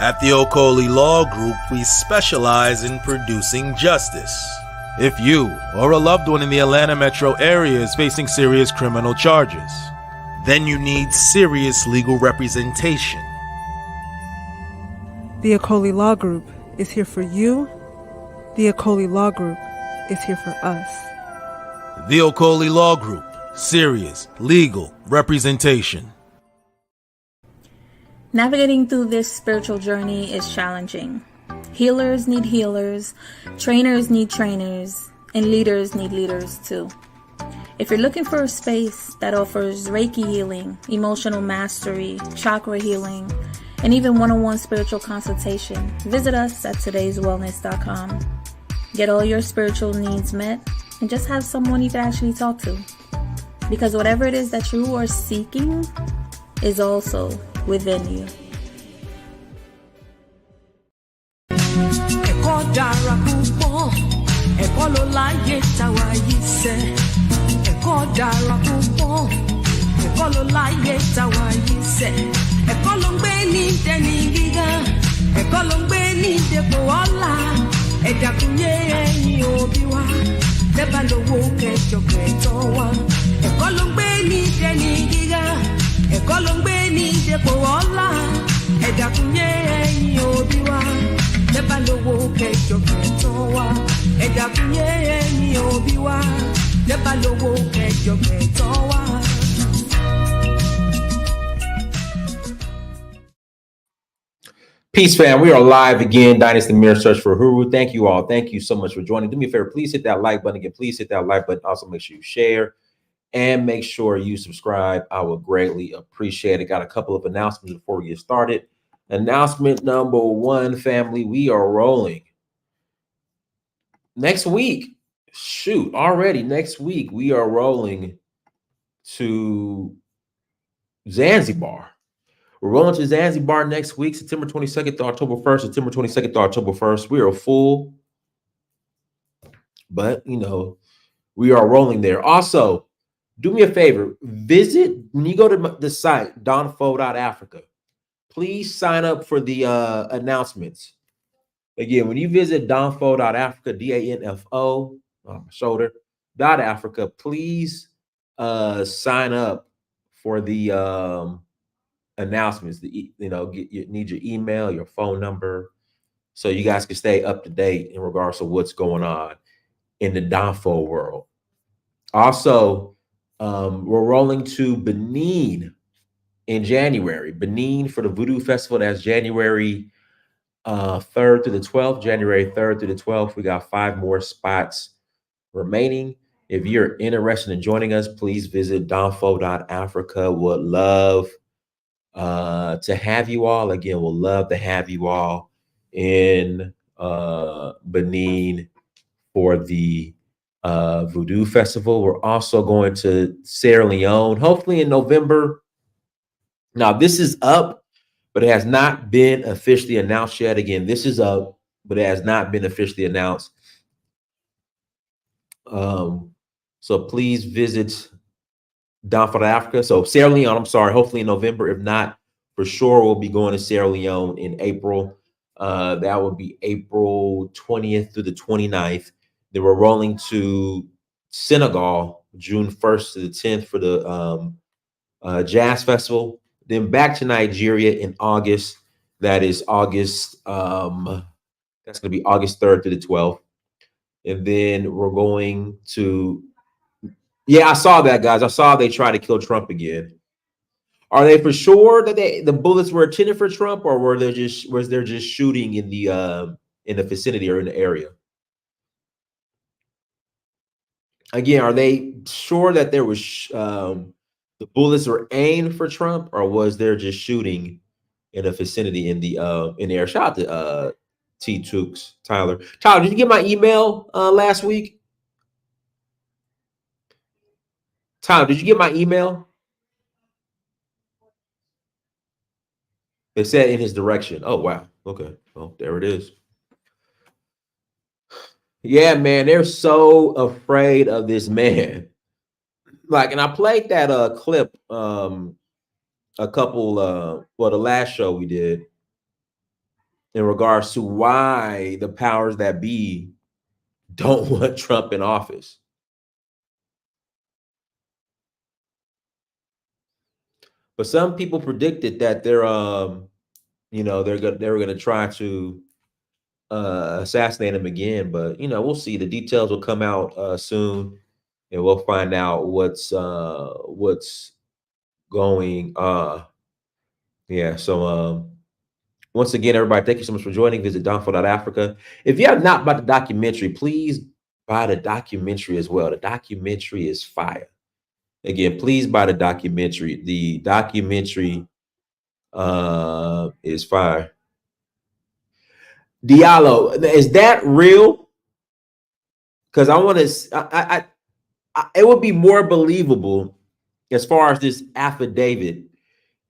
At the Okoli Law Group, we specialize in producing justice. If you or a loved one in the Atlanta metro area is facing serious criminal charges, then you need serious legal representation. The Okoli Law Group is here for you. The Okoli Law Group is here for us. The Okoli Law Group, serious legal representation. Navigating through this spiritual journey is challenging. Healers need healers, trainers need trainers, and leaders need leaders too. If you're looking for a space that offers Reiki healing, emotional mastery, chakra healing, and even one-on-one spiritual consultation, visit us at todayswellness.com. Get all your spiritual needs met and just have someone you can actually talk to. Because whatever it is that you are seeking is also within you. Ẹ̀kọ́ dára púpọ̀, ẹ̀kọ́ ló láyé táwa yìí ṣe. Ẹ̀kọ́ dára púpọ̀, ẹ̀kọ́ ló láyé táwa yìí ṣe. Ẹ̀kọ́ ló ń gbé ní dẹni gíga, ẹ̀kọ́ ló ń gbé ní dépò ọlá. Ẹ dákun yé ẹ̀yin òbí wa, lẹ́bà lówó kẹjọ kẹtọ́ wa. Ẹ̀kọ́ ló ń gbé ní dẹni gíga, ẹ̀kọ́ ló ń gbé ní dépò ọlá. Ẹ dákun yé ẹ̀yin òbí wa, lẹ́bà lówó kẹjọ kẹtọ́ wa. Ẹ dákun yé ẹ̀yin òbí wa, lẹ́bà lówó kẹjọ kẹtọ́ wa. Peace, fam. We are live again. Dynasty Mirror Search for Huru. Thank you all. Thank you so much for joining. Do me a favor. Please hit that like button again. Please hit that like button. Also, make sure you share and make sure you subscribe. I would greatly appreciate it. Got a couple of announcements before we get started. Announcement number one, family. We are rolling next week. Shoot, already next week we are rolling to Zanzibar. We're rolling to Zanzibar next week, September 22nd to October 1st, September 22nd to October 1st. We are full, but, you know, we are rolling there. Also, do me a favor. Visit, when you go to the site, donfo.africa, please sign up for the announcements. Again, when you visit donfo.africa, D-A-N-F-O, shoulder, .africa, please sign up for the announcements. Need your email, your phone number, so you guys can stay up to date in regards to what's going on in the Donfo world. Also, we're rolling to Benin in January. Benin for the Voodoo Festival. That's January 3rd through the 12th. January 3rd through the 12th. We got 5 more spots remaining. If you're interested in joining us, please visit donfo.africa. Would love to have you all. Again, we'll love to have you all in Benin for the Voodoo Festival. We're also going to Sierra Leone, hopefully in November. Now, this is up, but it has not been officially announced yet. Again, this is up, but it has not been officially announced. So please visit Donfo Africa. So Sierra Leone, I'm sorry, hopefully in November. If not, for sure we'll be going to Sierra Leone in April. That would be April 20th through the 29th. Then we're rolling to Senegal, June 1st to the 10th for the Jazz Festival. Then back to Nigeria in August. That is August, that's going to be August 3rd to the 12th. And then we're going to, yeah, I saw that, guys. I saw they tried to kill Trump again. Are they for sure that the bullets were intended for Trump, or was there just shooting in the vicinity or in the area? Again, are they sure that there was the bullets were aimed for Trump, or was there just shooting in the vicinity in the air? Shout out to T Tooks, Tyler. Tyler, did you get my email last week? Tyler, did you get my email? It said in his direction. Oh, wow. Okay. Well, there it is. Yeah, man, they're so afraid of this man. Like, and I played that clip a couple the last show we did. in regards to why the powers that be don't want Trump in office. But some people predicted that they're you know, they were gonna try to assassinate him again, but you know, we'll see. The details will come out soon, and we'll find out what's going yeah. So once again, everybody, thank you so much for joining. Visit Africa. If you have not bought the documentary, please buy the documentary as well. The documentary is fire. Again, please buy the documentary. The documentary is fire. Diallo, is that real? Because I want to, it would be more believable as far as this affidavit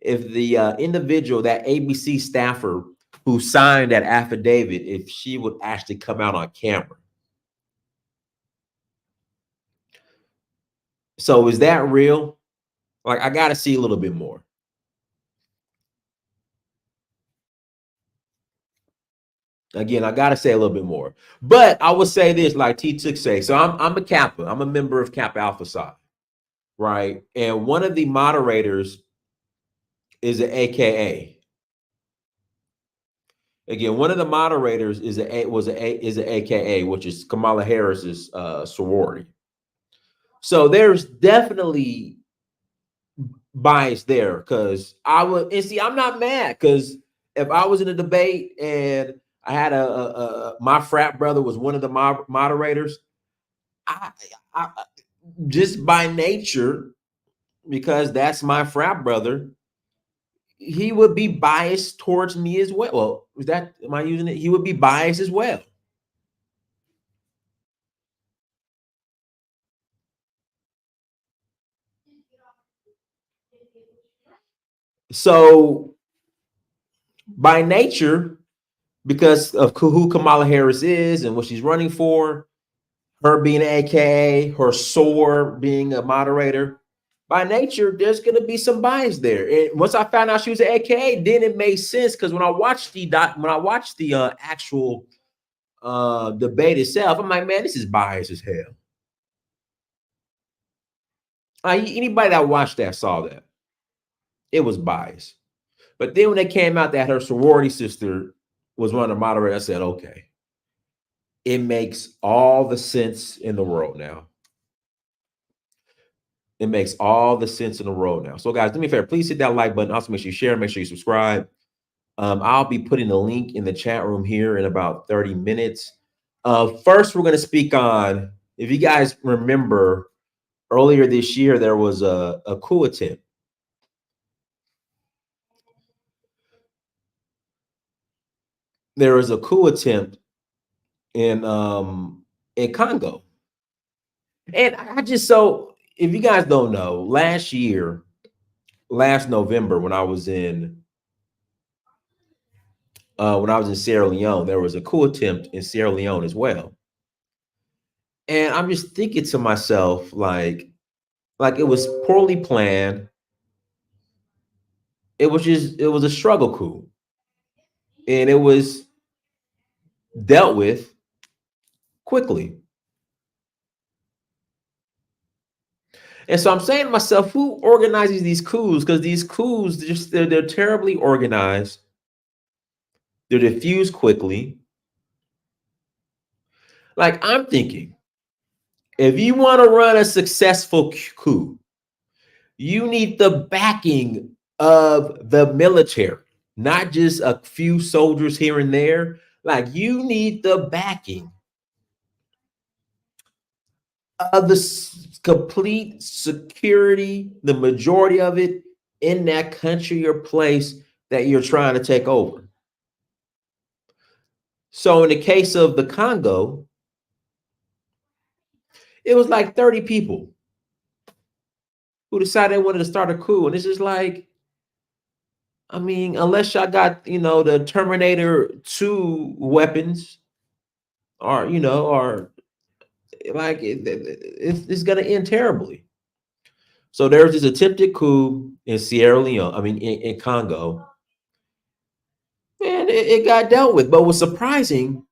if the individual, that ABC staffer who signed that affidavit, if she would actually come out on camera. So is that real? Like, I got to see a little bit more. Again, I got to say a little bit more. But I would say this, like T Took say. So I'm a Kappa. I'm a member of Kappa Alpha Psi, right? And one of the moderators is an AKA. Again, one of the moderators is an AKA, which is Kamala Harris's sorority. So there's definitely bias there, because I would, and see, I'm not mad, because if I was in a debate and I had my frat brother was one of the moderators, I just by nature, because that's my frat brother, he would be biased towards me as well. Well, is that, am I using it? He would be biased as well. So by nature, because of who Kamala Harris is and what she's running for, her being an AKA, her SOAR being a moderator, by nature, there's going to be some bias there. And once I found out she was an AKA, then it made sense, because when I watched the actual debate itself, I'm like, man, this is biased as hell. Anybody that watched that saw that it was biased. But then when it came out that her sorority sister was one of the moderators, I said, okay, it makes all the sense in the world now. It makes all the sense in the world now. So guys, do me a favor, please hit that like button. Also make sure you share, make sure you subscribe. I'll be putting the link in the chat room here in about 30 minutes. First, we're going to speak on, if you guys remember, earlier this year, there was a coup attempt. There was a coup attempt in Congo. And so if you guys don't know, last November, when I was in Sierra Leone, there was a coup attempt in Sierra Leone as well. And I'm just thinking to myself, like it was poorly planned. It was a struggle coup. And it was dealt with quickly. And so I'm saying to myself, who organizes these coups? Because these coups, they're terribly organized. They're diffused quickly. Like, I'm thinking, if you want to run a successful coup, you need the backing of the military, not just a few soldiers here and there. Like, you need the backing of the complete security, the majority of it in that country or place that you're trying to take over. So in the case of the Congo, it was like 30 people who decided they wanted to start a coup. And it's just like, I mean, unless y'all got, the Terminator 2 weapons, or, or like it's going to end terribly. So there's this attempted coup in Sierra Leone, in Congo. And it got dealt with. But what's surprising,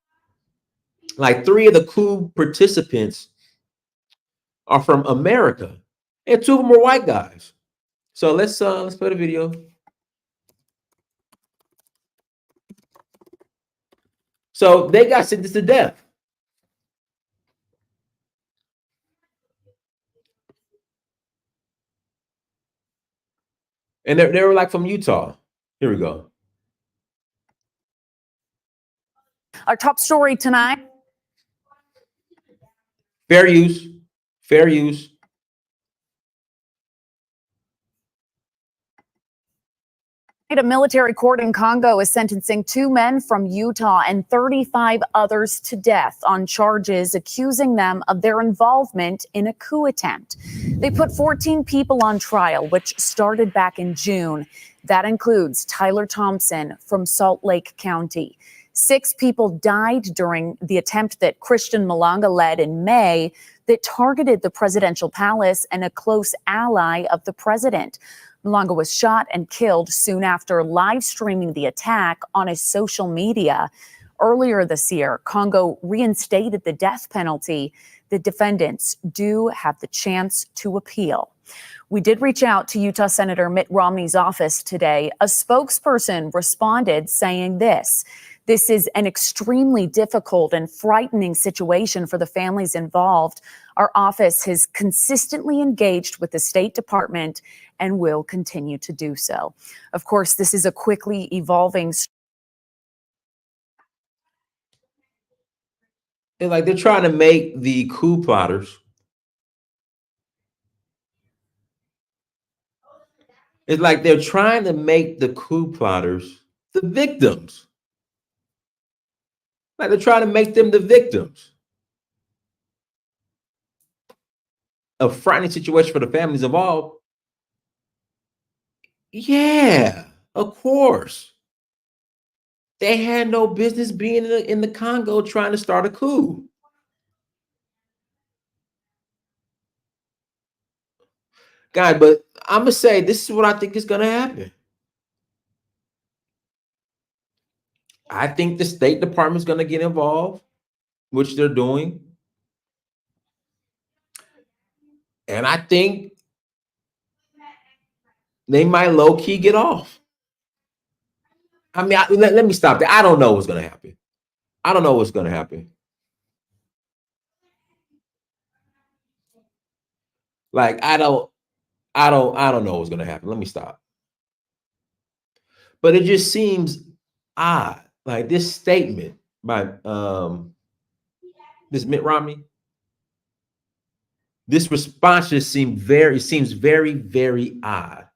like 3 of the coup participants are from America, and 2 of them were white guys. So let's play the video. So they got sentenced to death. And they were like from Utah. Here we go. Our top story tonight. Fair use. Fair use. A military court in Congo is sentencing 2 men from Utah and 35 others to death on charges accusing them of their involvement in a coup attempt. They put 14 people on trial, which started back in June. That includes Tyler Thompson from Salt Lake County. 6 people died during the attempt that Christian Malanga led in May that targeted the presidential palace and a close ally of the president. Malanga was shot and killed soon after live streaming the attack on his social media. Earlier this year, Congo reinstated the death penalty. The defendants do have the chance to appeal. We did reach out to Utah Senator Mitt Romney's office today. A spokesperson responded saying this: "This is an extremely difficult and frightening situation for the families involved. Our office has consistently engaged with the State Department and will continue to do so." Of course, this is a quickly evolving. It's like they're trying to make the coup plotters. It's like they're trying to make the coup plotters the victims. Like they're trying to make them the victims. A frightening situation for the families involved. Yeah, of course. They had no business being in the Congo trying to start a coup. Guys, but I'm going to say this is what I think is going to happen. I think the State Department is going to get involved, which they're doing. And I think they might low-key get off. I mean, let me stop there. I don't know what's going to happen. I don't know what's going to happen. Like, I don't know what's going to happen. Let me stop. But it just seems odd. Like this statement by this Mitt Romney, this response just seems very, very odd.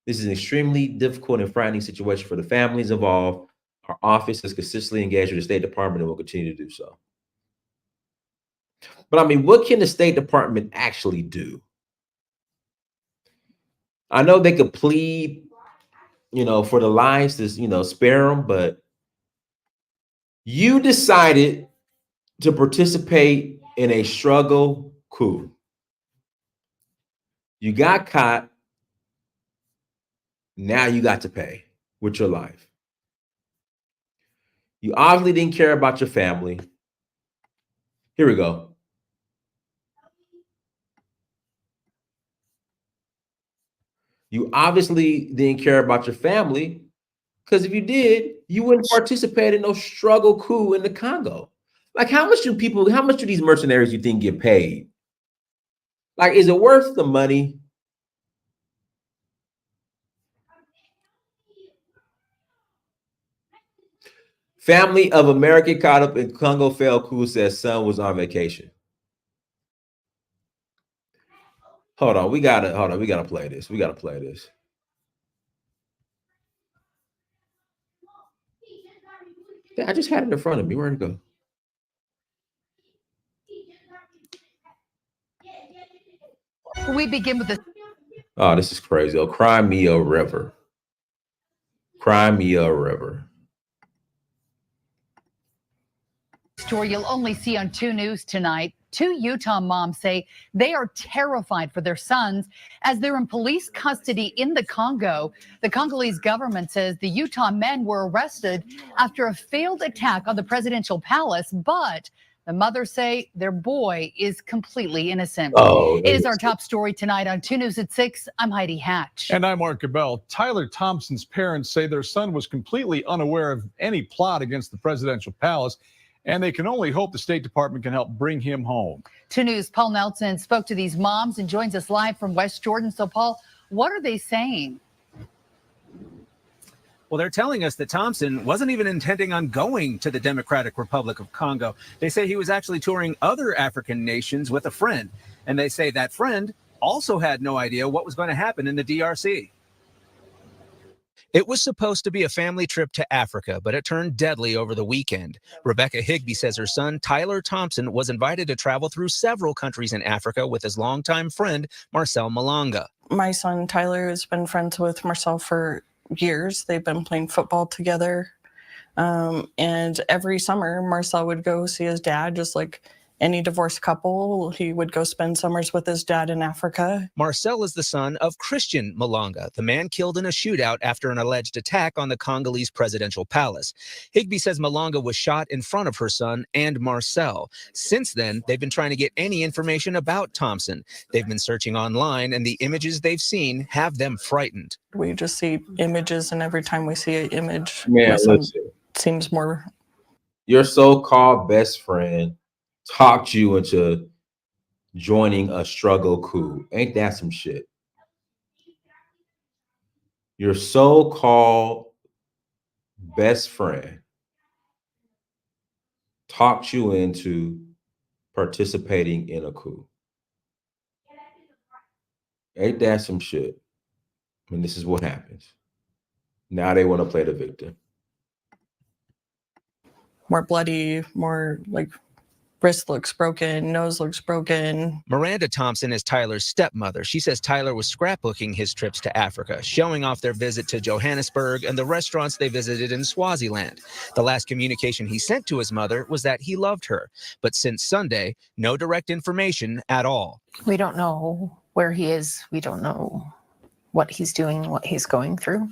This is an extremely difficult and frightening situation for the families involved. Our office has consistently engaged with the State Department and will continue to do so. But I mean, what can the State Department actually do? I know they could plead, for the lives to, spare them, but you decided to participate in a struggle coup. You got caught. Now you got to pay with your life. You obviously didn't care about your family. Here we go. You obviously didn't care about your family, because if you did, you wouldn't participate in no struggle coup in the Congo. Like, how much do these mercenaries you think get paid? Like, is it worth the money? Family of American caught up in Congo failed coup says son was on vacation. Hold on, we gotta play this. We gotta play this. I just had it in front of me. Where'd it go? We begin with the. Oh, this is crazy. Oh, Cry Me a River. Cry Me a River. Story you'll only see on 2 News tonight. Two Utah moms say they are terrified for their sons as they're in police custody in the Congo. The Congolese government says the Utah men were arrested after a failed attack on the presidential palace, but the mothers say their boy is completely innocent. Oh, It is our top story tonight on 2 News at 6. I'm Heidi Hatch. And I'm Mark Gabel. Tyler Thompson's parents say their son was completely unaware of any plot against the presidential palace, and they can only hope the State Department can help bring him home. 2 News' Paul Nelson spoke to these moms and joins us live from West Jordan. So, Paul, what are they saying? Well, they're telling us that Thompson wasn't even intending on going to the Democratic Republic of Congo. They say he was actually touring other African nations with a friend. And they say that friend also had no idea what was going to happen in the DRC. It was supposed to be a family trip to Africa, but it turned deadly over the weekend. Rebecca Higbee says her son, Tyler Thompson, was invited to travel through several countries in Africa with his longtime friend, Marcel Malonga. My son, Tyler, has been friends with Marcel for years. They've been playing football together. And every summer, Marcel would go see his dad, just like any divorced couple. He would go spend summers with his dad in Africa. Marcel is the son of Christian Malonga, the man killed in a shootout after an alleged attack on the Congolese presidential palace. Higbee says Malonga was shot in front of her son and Marcel. Since then, they've been trying to get any information about Thompson. They've been searching online, and the images they've seen have them frightened. We just see images, and every time we see an image, man, my son listen. seems more. Your so-called best friend talked you into joining a struggle coup. Ain't that some shit? Your so-called best friend talked you into participating in a coup. Ain't that some shit? And this is what happens. Now they want to play the victim. More bloody, more like wrist looks broken, nose looks broken. Miranda Thompson is Tyler's stepmother. She says Tyler was scrapbooking his trips to Africa, showing off their visit to Johannesburg and the restaurants they visited in Swaziland. The last communication he sent to his mother was that he loved her. But since Sunday, no direct information at all. We don't know where he is. We don't know what he's doing, what he's going through.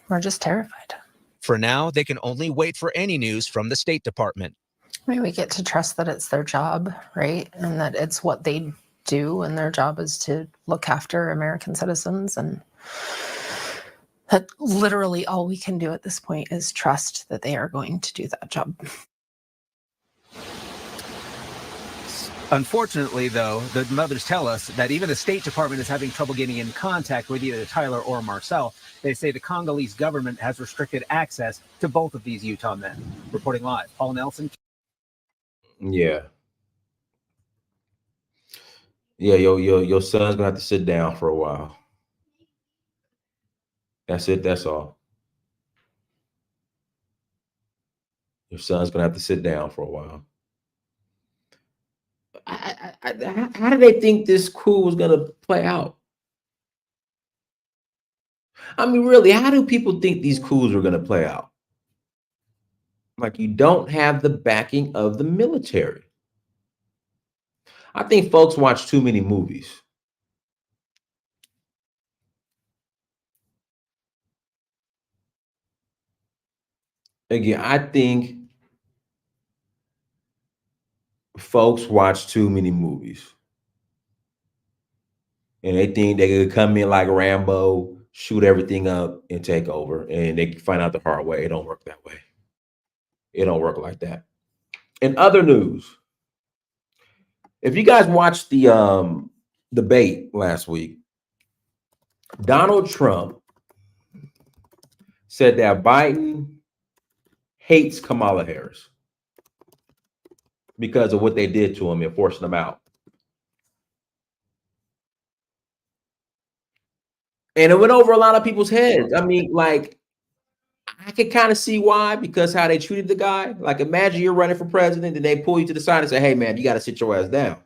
We're just terrified. For now, they can only wait for any news from the State Department. I mean, we get to trust that it's their job, right? And that it's what they do, and their job is to look after American citizens. And that literally all we can do at this point is trust that they are going to do that job. Unfortunately, though, the mothers tell us that even the State Department is having trouble getting in contact with either Tyler or Marcel. They say the Congolese government has restricted access to both of these Utah men. Reporting live, Paul Nelson. Yeah. Yeah, your son's gonna have to sit down for a while. That's it, that's all. Your son's gonna have to sit down for a while. How do they think this coup was gonna play out? I mean, really, how do people think these coups are gonna play out? Like, you don't have the backing of the military. I think folks watch too many movies. Again, I think folks watch too many movies. And they think they could come in like Rambo, shoot everything up, and take over. And they find out the hard way. It don't work that way. It don't work like that. In other news, if you guys watched the debate last week, Donald Trump said that Biden hates Kamala Harris because of what they did to him and forcing him out. And it went over a lot of people's heads. I mean, like, I could kind of see why, because how they treated the guy. Like, imagine you're running for president and they pull you to the side and say, hey, man, you got to sit your ass down.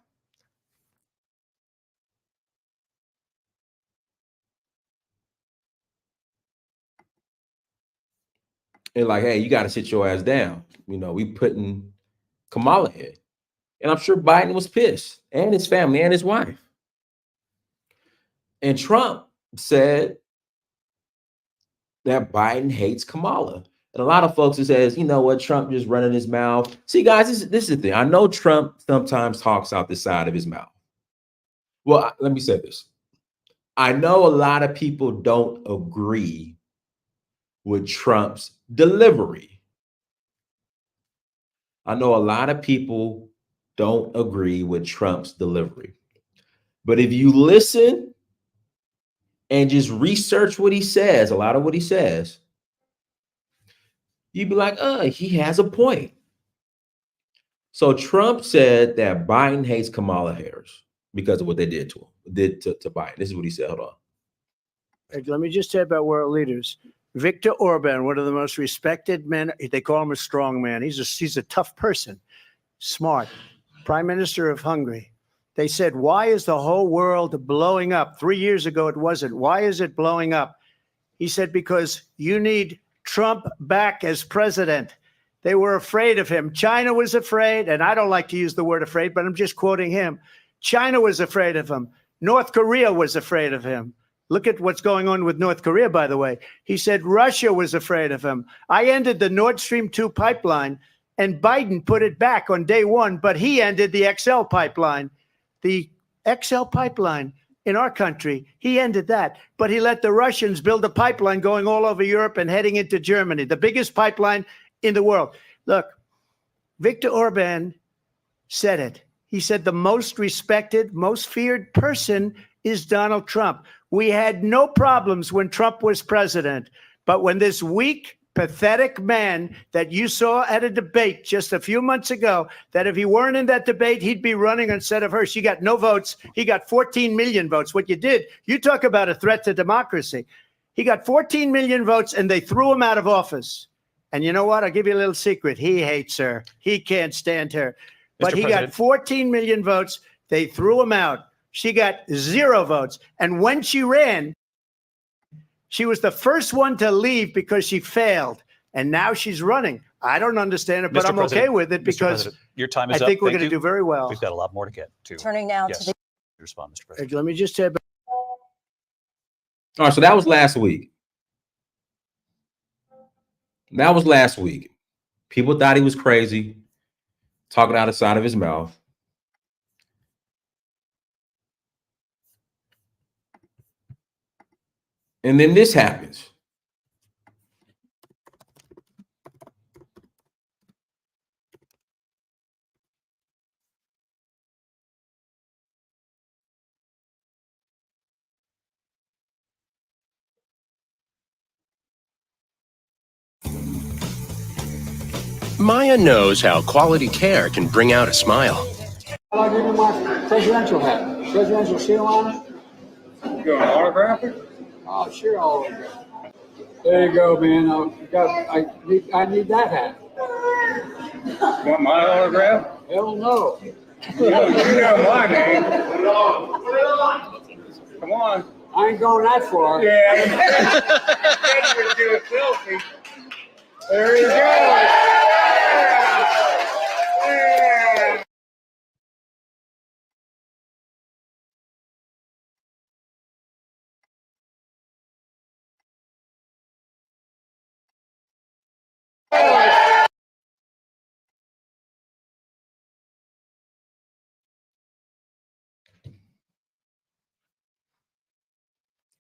and like, hey, you got to sit your ass down. You know, we putting Kamala in. And I'm sure Biden was pissed, and his family and his wife. And Trump said that Biden hates Kamala. And a lot of folks who says, you know what, Trump just running his mouth. See, guys, this is the thing. I know Trump sometimes talks out the side of his mouth. Well, let me say this. I know a lot of people don't agree with Trump's delivery. I know a lot of people don't agree with Trump's delivery. But if you listen and just research what he says, a lot of what he says, you'd be like, he has a point. So Trump said that Biden hates Kamala Harris because of what they did to him, to Biden. This is what he said. Hold on. Let me just say about world leaders. Viktor Orban, one of the most respected men, they call him a strong man. He's a tough person, smart. Prime Minister of Hungary. They said, why is the whole world blowing up? 3 years ago, it wasn't. Why is it blowing up? He said, because you need Trump back as president. They were afraid of him. China was afraid, and I don't like to use the word afraid, but I'm just quoting him. China was afraid of him. North Korea was afraid of him. Look at what's going on with North Korea, by the way. He said Russia was afraid of him. I ended the Nord Stream 2 pipeline, and Biden put it back on day one, but he ended the XL pipeline. The XL pipeline in our country, he ended that. But he let the Russians build a pipeline going all over Europe and heading into Germany, the biggest pipeline in the world. Look, Viktor Orban said it. He said the most respected, most feared person is Donald Trump. We had no problems when Trump was president. But when this weak, pathetic man that you saw at a debate just a few months ago, that if he weren't in that debate, he'd be running instead of her. She got no votes. He got 14 million votes. What you did, you talk about a threat to democracy. He got 14 million votes and they threw him out of office. And you know what? I'll give you a little secret. He hates her. He can't stand her. But he got 14 million votes. They threw him out. She got 0 votes. And when she ran, she was the first one to leave because she failed. And now she's running. I don't understand it, but I'm okay with it because your time is I think up. we're going to do very well. We've got a lot more to get to. Turning now Yes. to the Respond, Mr. President. Let me just say about All right, so that was last week. That was last week. People thought he was crazy, talking out the side of his mouth. And then this happens. Maya knows how quality care can bring out a smile. I'll give you my presidential hat. Presidential seal on it. You going to autograph it? Oh, sure, I'll autograph it. There you go, man. I need that hat. Want my autograph? Hell no. You know my name. Come on. I ain't going that far. Yeah. You do a selfie. There you go. Yeah.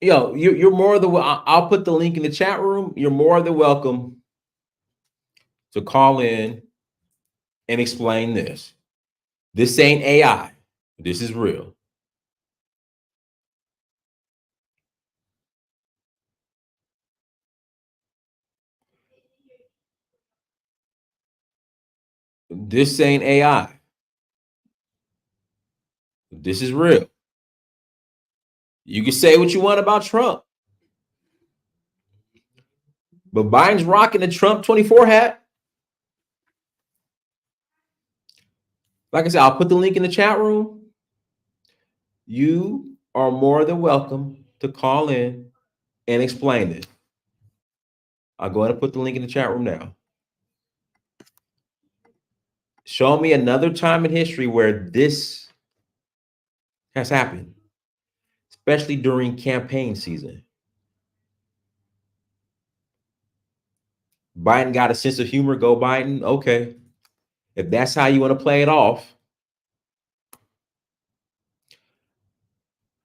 Yo, you're more than I'll put the link in the chat room. You're more than welcome to call in and explain this. This ain't AI. This is real. This ain't AI. This is real. You can say what you want about Trump, but Biden's rocking the Trump 24 hat. Like I said, I'll put the link in the chat room. You are more than welcome to call in and explain it. I'll go ahead and put the link in the chat room now. Show me another time in history where this has happened, especially during campaign season. Biden got a sense of humor. Go Biden. Okay. If that's how you want to play it off.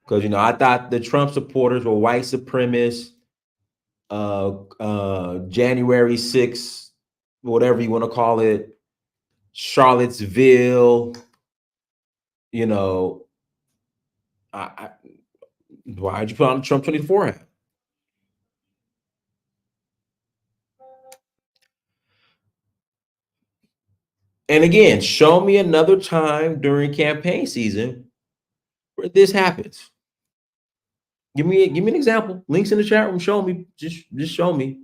Because, you know, I thought the Trump supporters were white supremacists, January 6th, whatever you want to call it, Charlottesville, you know, why'd you put on the Trump 24 hat? And again, show me another time during campaign season where this happens. Give me an example. Links in the chat room. Show me. Just show me.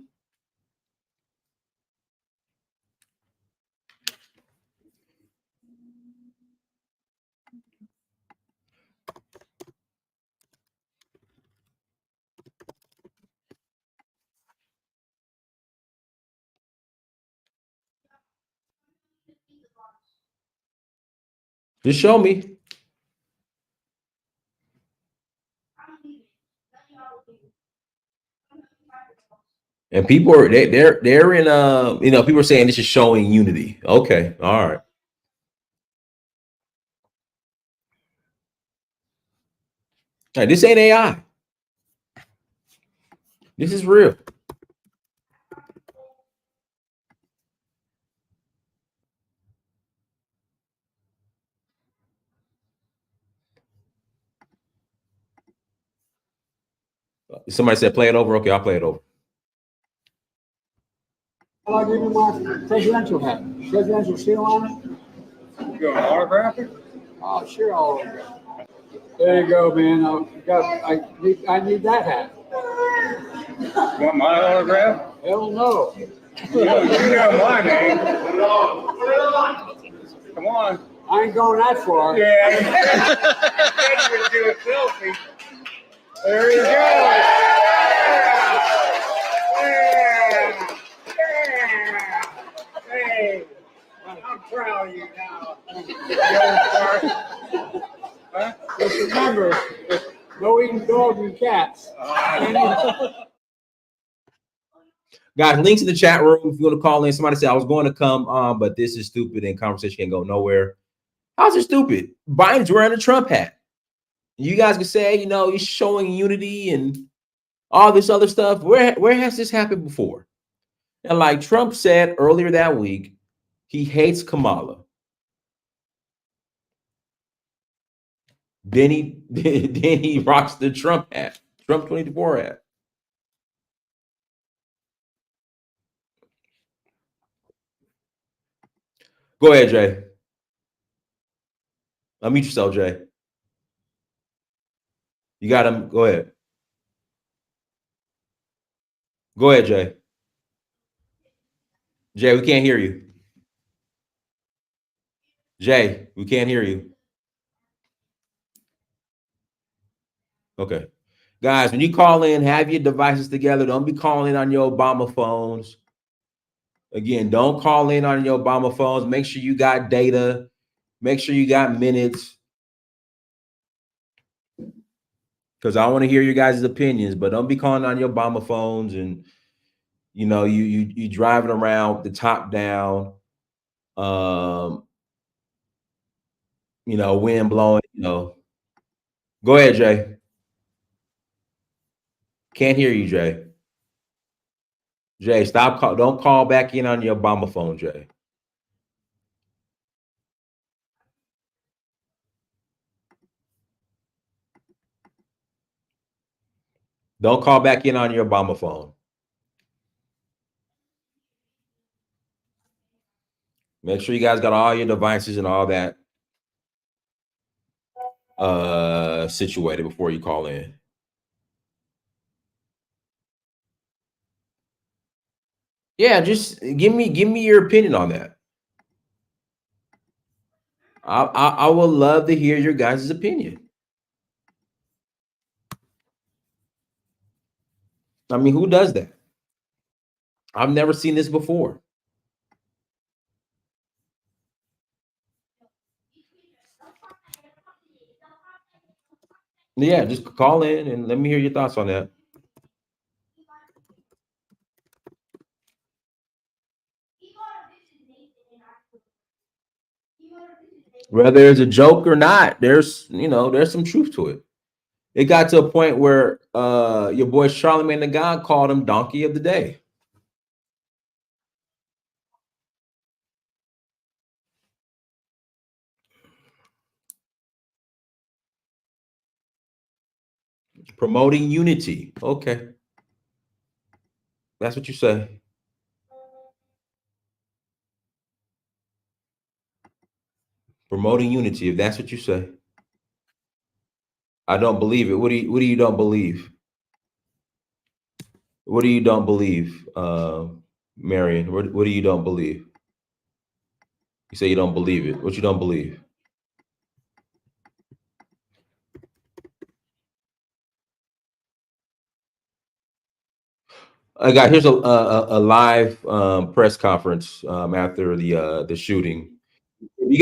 Just show me. And people are they're in you know, people are saying this is showing unity. Okay, all right. Hey, this ain't AI. This is real. Somebody said play it over. Okay, I'll play it over. I'll give you my presidential hat. Presidential seal on it. You going to autograph it? Oh, sure, I'll autograph it. There you go, man. I need that hat. You want my autograph? Hell no. You know my name. Come on. I ain't going that far. Yeah. You would do a selfie. There you go. Hey, I'm proud of you now. Huh? Just remember, no eating dogs and cats. Guys, links in the chat room if you want to call in. Somebody said I was going to come on, but this is stupid and conversation can't go nowhere. How's it stupid? Biden's wearing a Trump hat. You guys can say, you know, he's showing unity and all this other stuff. Where has this happened before? And like Trump said earlier that week, he hates Kamala. Then he rocks the Trump hat, Trump 24 hat. Go ahead, Jay. Unmute yourself, Jay. You got him. Go ahead. Go ahead, Jay. Jay, we can't hear you. Jay, we can't hear you. Okay. Guys, when you call in, have your devices together. Don't be calling in on your Obama phones. Again, don't call in on your Obama phones. Make sure you got data. Make sure you got minutes. Because I want to hear your guys' opinions, but don't be calling on your Obama phones and you know, you driving around with the top down, you know, wind blowing, you know. Go ahead, Jay. Can't hear you, Jay. Jay, stop. Don't call back in on your Obama phone, Jay. Don't call back in on your Obama phone. Make sure you guys got all your devices and all that situated before you call in. Yeah, just give me your opinion on that. I would love to hear your guys' opinion. I mean, who does that? I've never seen this before. Yeah, just call in and let me hear your thoughts on that. Whether it's a joke or not, there's some truth to it. It got to a point where your boy Charlamagne the God called him Donkey of the Day. Promoting unity. Okay. That's what you say. Promoting unity, if that's what you say. I don't believe it. What do you don't believe? What do you don't believe, Marion? What do you don't believe? You say you don't believe it. What you don't believe? I got here's a live press conference after the shooting. If you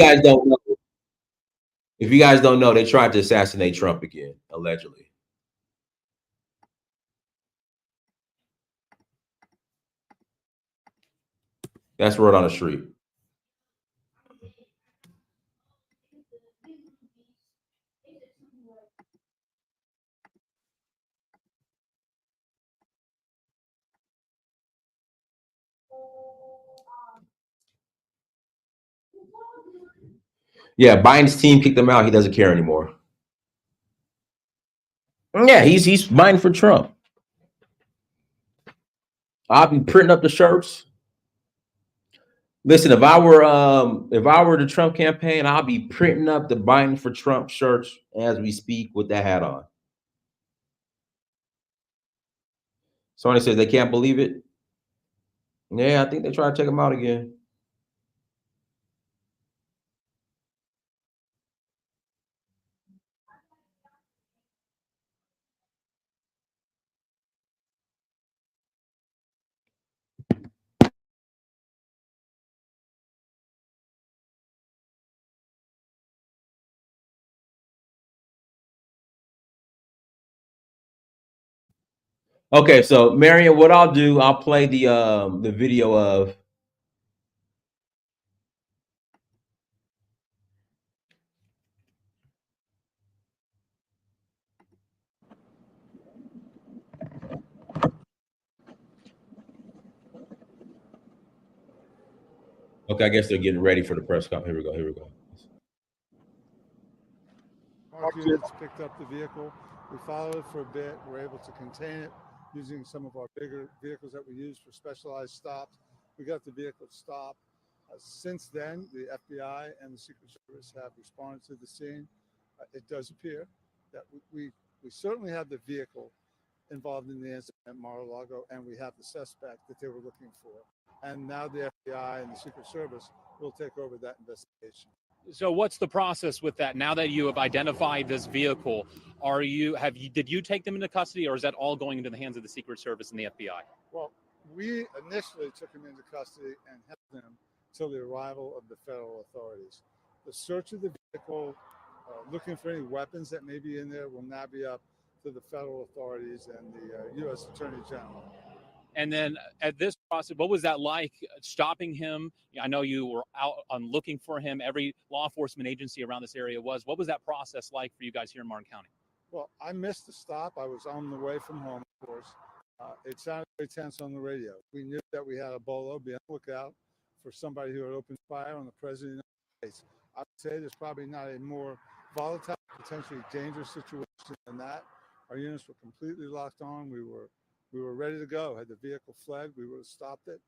guys don't know, they tried to assassinate Trump again, allegedly. That's word on the street. Yeah, Biden's team kicked him out. He doesn't care anymore. Yeah, he's Biden for Trump. I'll be printing up the shirts. Listen, if I were the Trump campaign, I'll be printing up the Biden for Trump shirts as we speak with that hat on. Somebody says they can't believe it. Yeah, I think they try to take him out again. Okay, so Marion, what I'll do, I'll play the video of. Okay, I guess they're getting ready for the press conference. Here we go. Here we go. Our units picked up the vehicle. We followed it for a bit. We're able to contain it using some of our bigger vehicles that we use for specialized stops. We got the vehicle stopped. Since then, the FBI and the Secret Service have responded to the scene. It does appear that we certainly have the vehicle involved in the incident at Mar-a-Lago, and we have the suspect that they were looking for. And now the FBI and the Secret Service will take over that investigation. So what's the process with that? Now that you have identified this vehicle, did you take them into custody, or is that all going into the hands of the Secret Service and the FBI? Well, we initially took him into custody and held him till the arrival of the federal authorities. The search of the vehicle, looking for any weapons that may be in there, will now be up to the federal authorities and the U.S. Attorney General. And then at this process, what was that like stopping him? I know you were out on looking for him. Every law enforcement agency around this area was. What was that process like for you guys here in Martin County? Well, I missed the stop. I was on the way from home, of course. It sounded very tense on the radio. We knew that we had a bolo. Be on the lookout for somebody who had opened fire on the President of the United States. I would say there's probably not a more volatile, potentially dangerous situation than that. Our units were completely locked on. We were ready to go. Had the vehicle fled, we would have stopped it.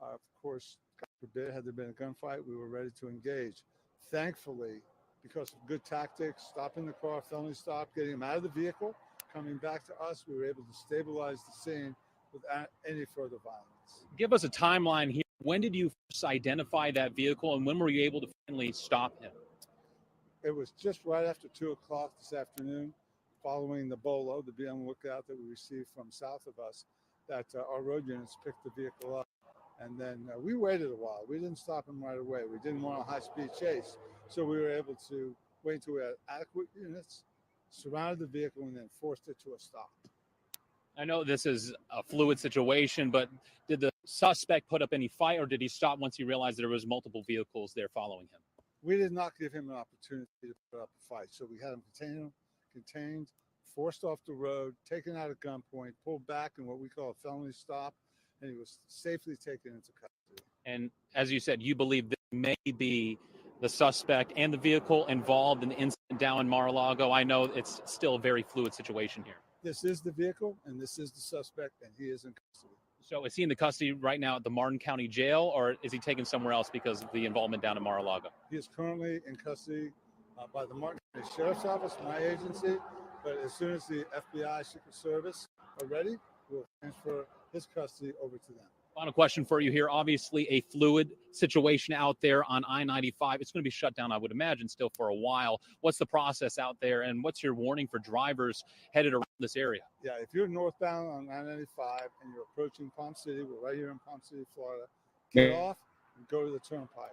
Of course, God forbid, had there been a gunfight, we were ready to engage. Thankfully, because of good tactics, stopping the car, felony stop, getting him out of the vehicle, coming back to us, we were able to stabilize the scene without any further violence. Give us a timeline here. When did you first identify that vehicle, and when were you able to finally stop him? It was just right after 2 o'clock this afternoon, following the bolo, the be on the lookout that we received from south of us, that our road units picked the vehicle up And then we waited a while. We didn't stop him right away. We didn't want a high-speed chase. So we were able to wait until we had adequate units, surrounded the vehicle, and then forced it to a stop. I know this is a fluid situation, but did the suspect put up any fight, or did he stop once he realized there was multiple vehicles there following him? We did not give him an opportunity to put up a fight. So we had him contained, forced off the road, taken out at gunpoint, pulled back in what we call a felony stop, and he was safely taken into custody. And as you said, you believe this may be the suspect and the vehicle involved in the incident down in Mar-a-Lago. I know it's still a very fluid situation here. This is the vehicle, and this is the suspect, and he is in custody. So is he in the custody right now at the Martin County Jail, or is he taken somewhere else because of the involvement down in Mar-a-Lago? He is currently in custody by the Martin County Sheriff's Office, my agency, but as soon as the FBI Secret Service are ready, we'll transfer his custody over to them. Final question for you here. Obviously, a fluid situation out there on I-95. It's going to be shut down, I would imagine, still for a while. What's the process out there, and what's your warning for drivers headed around this area? Yeah, if you're northbound on I-95 and you're approaching Palm City, we're right here in Palm City, Florida, get off and go to the turnpike.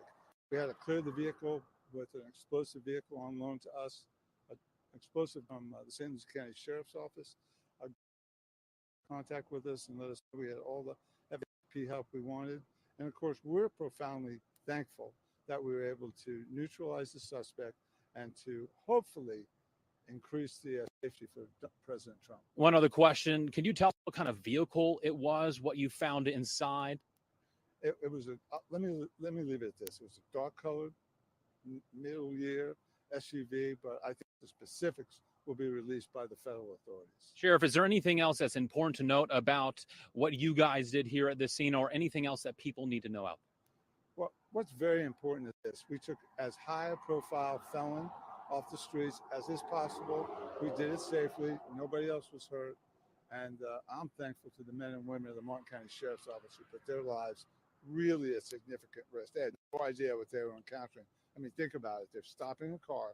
We had to clear the vehicle with an explosive vehicle on loan to us, an explosive from the St. Louis County Sheriff's Office. Contact with us and let us know we had all the FP help we wanted. And of course, we're profoundly thankful that we were able to neutralize the suspect and to hopefully increase the safety for President Trump. One other question. Can you tell what kind of vehicle it was, what you found inside? It was a, let me leave it at this. It was a dark colored, middle year SUV, but I think the specifics will be released by the federal authorities. Sheriff, is there anything else that's important to note about what you guys did here at the scene, or anything else that people need to know out? Well, what's very important is this. We took as high a profile felon off the streets as is possible. We did it safely. Nobody else was hurt. And I'm thankful to the men and women of the Martin County Sheriff's Office who put their lives really at significant risk. They had no idea what they were encountering. I mean, think about it. They're stopping a car.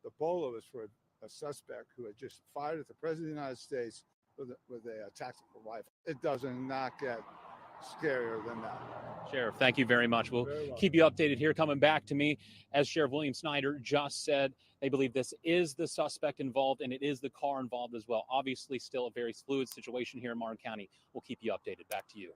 The bolo is for a suspect who had just fired at the President of the United States with a tactical rifle. It does not get scarier than that. Sheriff, thank you very much. We'll keep you updated here. Coming back to me, as Sheriff William Snyder just said, they believe this is the suspect involved, and it is the car involved as well. Obviously, still a very fluid situation here in Martin County. We'll keep you updated. Back to you.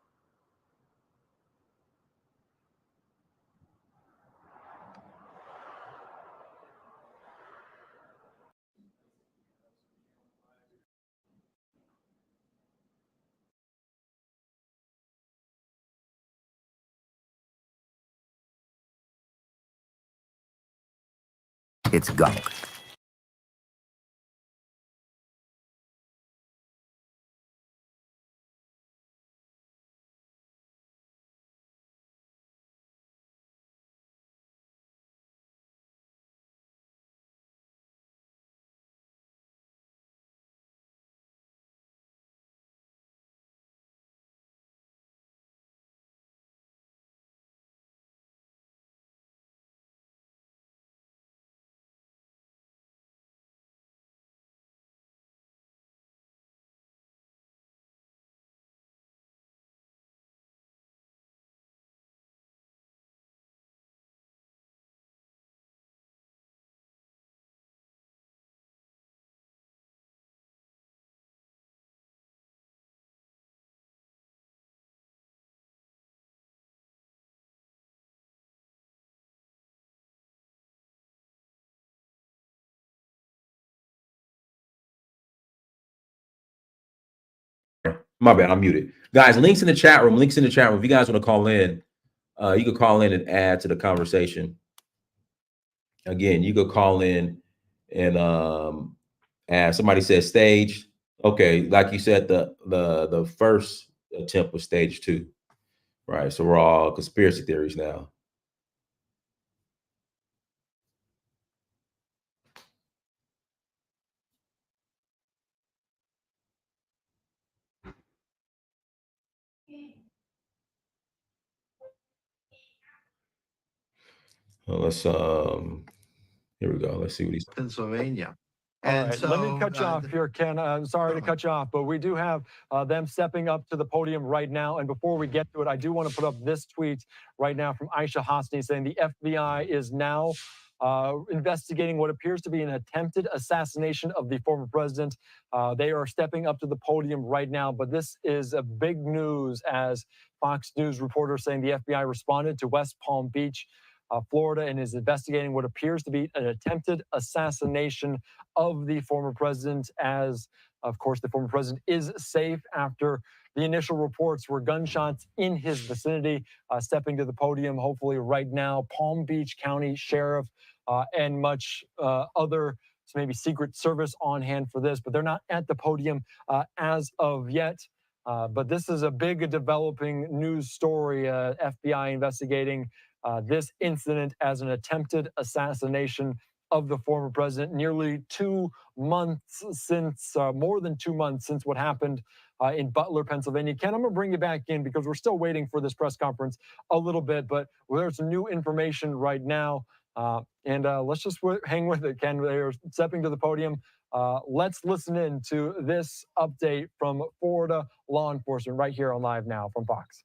It's gunk. My bad, I'm muted. Guys, links in the chat room. Links in the chat room. If you guys want to call in, you could call in and add to the conversation. Again, you could call in and add. Somebody said stage. Okay, like you said, the first attempt was stage 2. Right. So we're all conspiracy theories now. Well, let's here we go. Let's see what he's Pennsylvania. And so, let me cut you off here, Ken. I'm sorry to cut you off, but we do have them stepping up to the podium right now. And before we get to it, I do want to put up this tweet right now from Aisha Hosni saying the FBI is now investigating what appears to be an attempted assassination of the former president. They are stepping up to the podium right now, but this is a big news as Fox News reporter saying the FBI responded to West Palm Beach, Florida, and is investigating what appears to be an attempted assassination of the former president, as, of course, the former president is safe after the initial reports were gunshots in his vicinity. Stepping to the podium, hopefully right now, Palm Beach County Sheriff and much other, maybe Secret Service on hand for this, but they're not at the podium as of yet. But this is a big developing news story, FBI investigating this incident as an attempted assassination of the former president. Nearly 2 months since, more than 2 months since what happened in Butler, Pennsylvania. Ken, I'm going to bring you back in because we're still waiting for this press conference a little bit, but there's some new information right now. And let's just hang with it, Ken. They're stepping to the podium. Let's listen in to this update from Florida law enforcement right here on Live Now from Fox.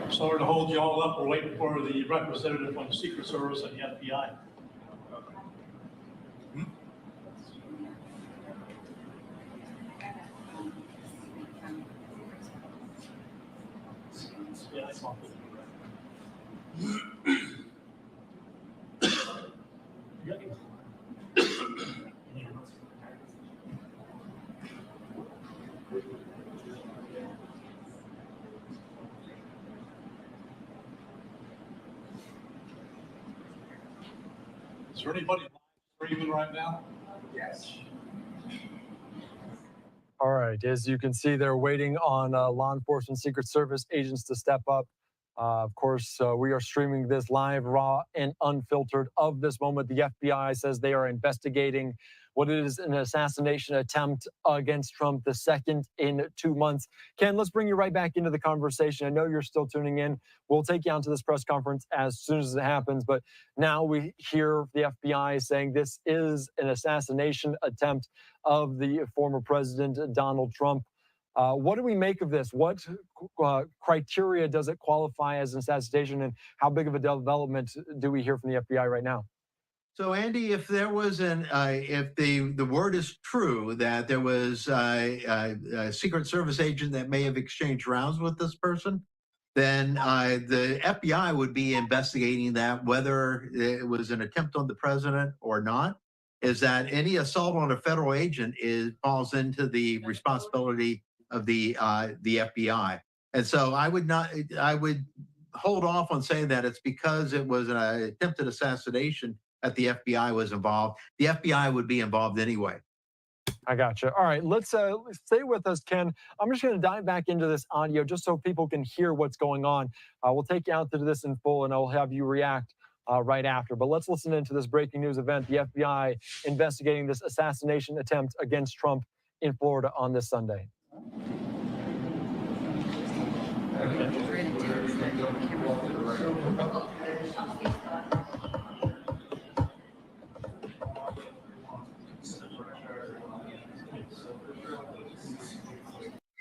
Sorry to hold you all up. We're waiting for the representative from the Secret Service and the FBI. Yeah, I saw Is there anybody streaming right now? Yes. All right. As you can see, they're waiting on law enforcement, Secret Service agents to step up. Of course, we are streaming this live, raw, and unfiltered of this moment. The FBI says they are investigating what is an assassination attempt against Trump, the second in 2 months. Ken, let's bring you right back into the conversation. I know you're still tuning in. We'll take you on to this press conference as soon as it happens. But now we hear the FBI saying this is an assassination attempt of the former president, Donald Trump. What do we make of this? What criteria does it qualify as an assassination, and how big of a development do we hear from the FBI right now? So, Andy, if there was if the word is true that there was a Secret Service agent that may have exchanged rounds with this person, then the FBI would be investigating that, whether it was an attempt on the president or not. Is that any assault on a federal agent falls into the responsibility of the FBI. And so I would hold off on saying that it's because it was an attempted assassination that the FBI was involved. The FBI would be involved anyway. I gotcha. All right, let's stay with us, Ken. I'm just going to dive back into this audio just so people can hear what's going on. We'll take you out to this in full, and I'll have you react right after. But let's listen into this breaking news event. The FBI investigating this assassination attempt against Trump in Florida on this Sunday.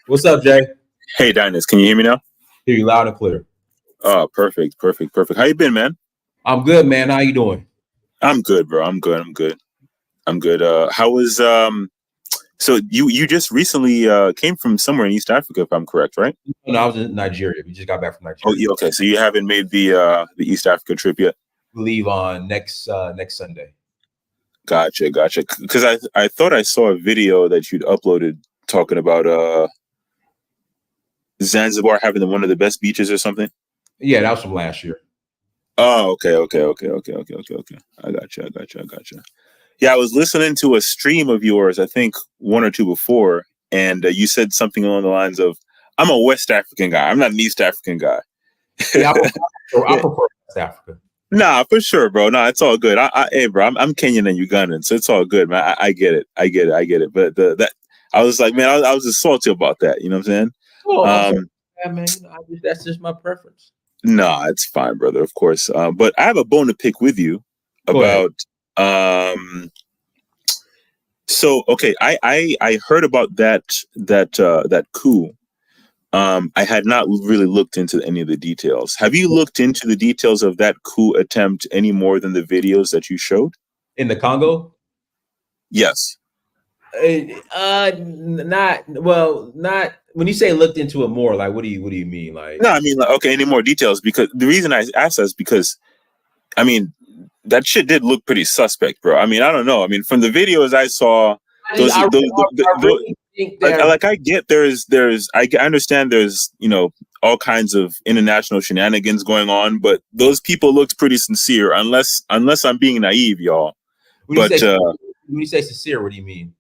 What's up, Jay? Hey, Dynas, can you hear me now? Hear you loud and clear. Oh, perfect. How you been, man? I'm good, man. How you doing? I'm good, bro. I'm good. How was so you just recently came from somewhere in East Africa, if I'm correct, right? No, I was in Nigeria. We just got back from Nigeria. Oh, yeah, okay. So you haven't made the East Africa trip yet? We leave on next Sunday. Gotcha. Because I thought I saw a video that you'd uploaded talking about Zanzibar having one of the best beaches or something. Yeah, that was from last year. Oh, okay. I gotcha. Yeah, I was listening to a stream of yours, I think 1 or 2 before, and you said something along the lines of, I'm a West African guy. I'm not an East African guy. Yeah, I prefer West Africa. Nah, for sure, bro. Nah, it's all good. Hey, bro, I'm Kenyan and Ugandan, so it's all good, man. I get it. But I was like, man, I was just salty about that. You know what I'm saying? Well, Yeah, man. That's just my preference. Nah, it's fine, brother. Of course. But I have a bone to pick with you about. So okay, I heard about that coup. I had not really looked into any of the details. Have you looked into the details of that coup attempt any more than the videos that you showed? In the Congo? Yes. Not when you say looked into it more, like what do you mean? Like, No, I mean, like, okay, any more details? Because the reason I asked that is because, I mean, that shit did look pretty suspect, bro. I mean, I don't know. I mean, from the videos I saw, I really think that like I get I understand there's all kinds of international shenanigans going on, but those people looked pretty sincere, unless I'm being naive, y'all. when you say sincere, what do you mean?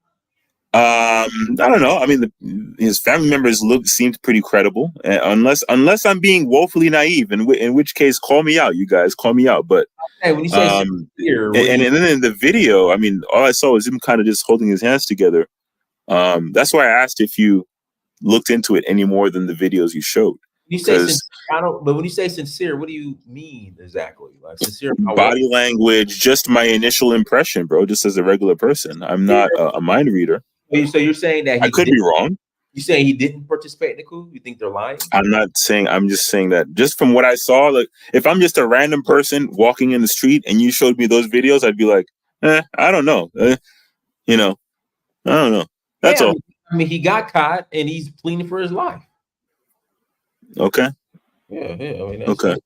I don't know. I mean, his family members seemed pretty credible, unless I'm being woefully naive, in which case, call me out, you guys, call me out. But hey, when you say sincere, and then in the video, I mean, all I saw was him kind of just holding his hands together. That's why I asked if you looked into it any more than the videos you showed. You say sincere, but when you say sincere, what do you mean exactly? Like sincere body language, just my initial impression, bro. Just as a regular person, I'm not a mind reader. So you're saying that I could be wrong. You saying he didn't participate in the coup? You think they're lying? I'm not saying. I'm just saying that just from what I saw, like if I'm just a random person walking in the street and you showed me those videos, I'd be like, I don't know. I don't know. That's all. I mean, he got caught and he's pleading for his life. Okay. Yeah. I mean, that's okay.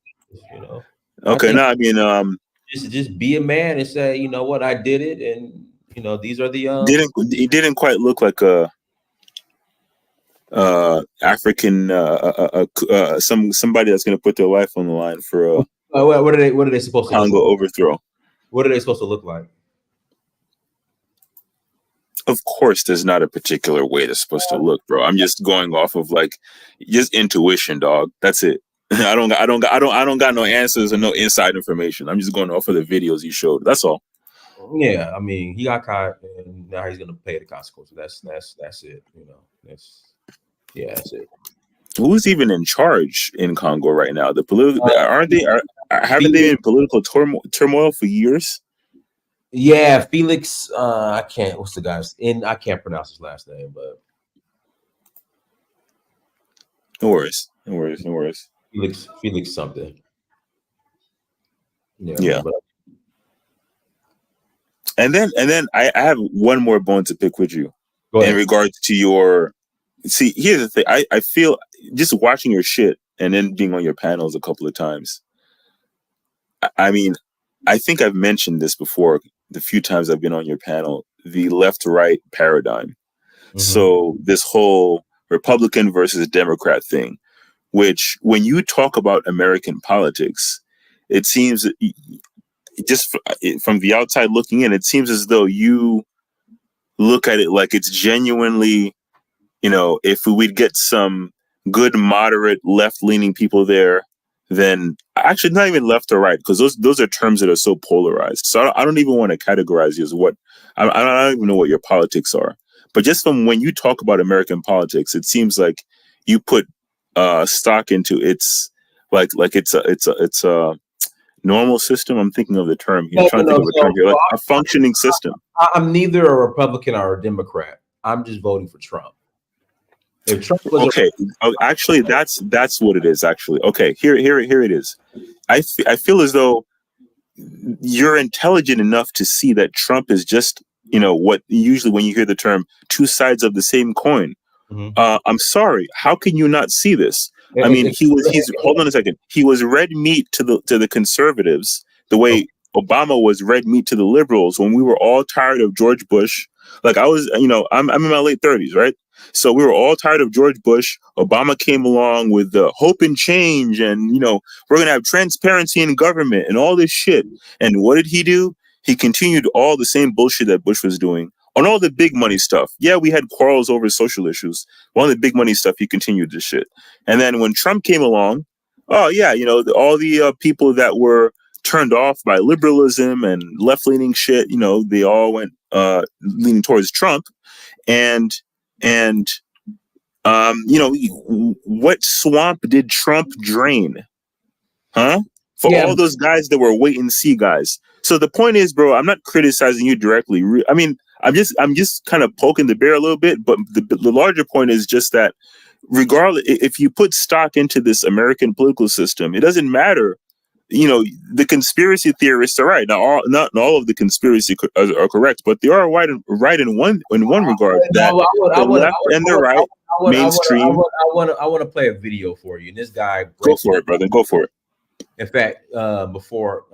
Okay. No, I mean, just be a man and say, you know what, I did it, and these are the He didn't quite look like a African somebody that's going to put their life on the line for a what are they supposed to Congo overthrow. What are they supposed to look like? Of course, there's not a particular way they're supposed to look, bro. I'm just going off of like just intuition, dog. That's it. I don't got no answers and no inside information. I'm just going off of the videos you showed. That's all. Yeah, I mean, he got caught, and now he's gonna pay the consequences. That's it. That's it. Who's even in charge in Congo right now? The political haven't they been in political turmoil for years? Yeah, Felix. I can't. What's the guy's? I can't pronounce his last name, but no worries. Felix something. Yeah. And then I have one more bone to pick with you in regards to your. See, here's the thing. I feel just watching your shit and then being on your panels a couple of times. I mean, I think I've mentioned this before. The few times I've been on your panel, the left-right paradigm. Mm-hmm. So this whole Republican versus Democrat thing, which when you talk about American politics, it seems just from the outside looking in, it seems as though you look at it like it's genuinely, if we'd get some good, moderate, left-leaning people there, then actually not even left or right, because those are terms that are so polarized. So I don't even want to categorize you as what, I don't even know what your politics are. But just from when you talk about American politics, it seems like you put stock into it's like it's a normal system. I'm thinking of the term here. I'm trying to think of a term here, like a functioning system. I'm neither a Republican or a Democrat. I'm just voting for Trump. If Trump was actually, that's what it is. Actually, okay, here it is. I feel as though you're intelligent enough to see that Trump is just, what usually when you hear the term two sides of the same coin. Mm-hmm. I'm sorry. How can you not see this? I mean, he's hold on a second. He was red meat to the conservatives the way Obama was red meat to the liberals when we were all tired of George Bush. Like I was, I'm in my late 30s, right? So we were all tired of George Bush. Obama came along with the hope and change, and we're gonna have transparency in government and all this shit. And what did he do? He continued all the same bullshit that Bush was doing on all the big money stuff. Yeah, we had quarrels over social issues. One of the big money stuff, he continued this shit. And then when Trump came along, all the people that were turned off by liberalism and left-leaning shit, they all went leaning towards Trump. And What swamp did Trump drain? Huh? For all those guys that were wait and see guys. So the point is, bro, I'm not criticizing you directly. I mean, I'm just kind of poking the bear a little bit, but the larger point is just that regardless, if you put stock into this American political system, it doesn't matter. The conspiracy theorists are right. Now, not all of the conspiracy are correct, but they are right in one regard. That the left and the right mainstream. I want to play a video for you. And this guy, go for it, brother. Go for it. In fact, before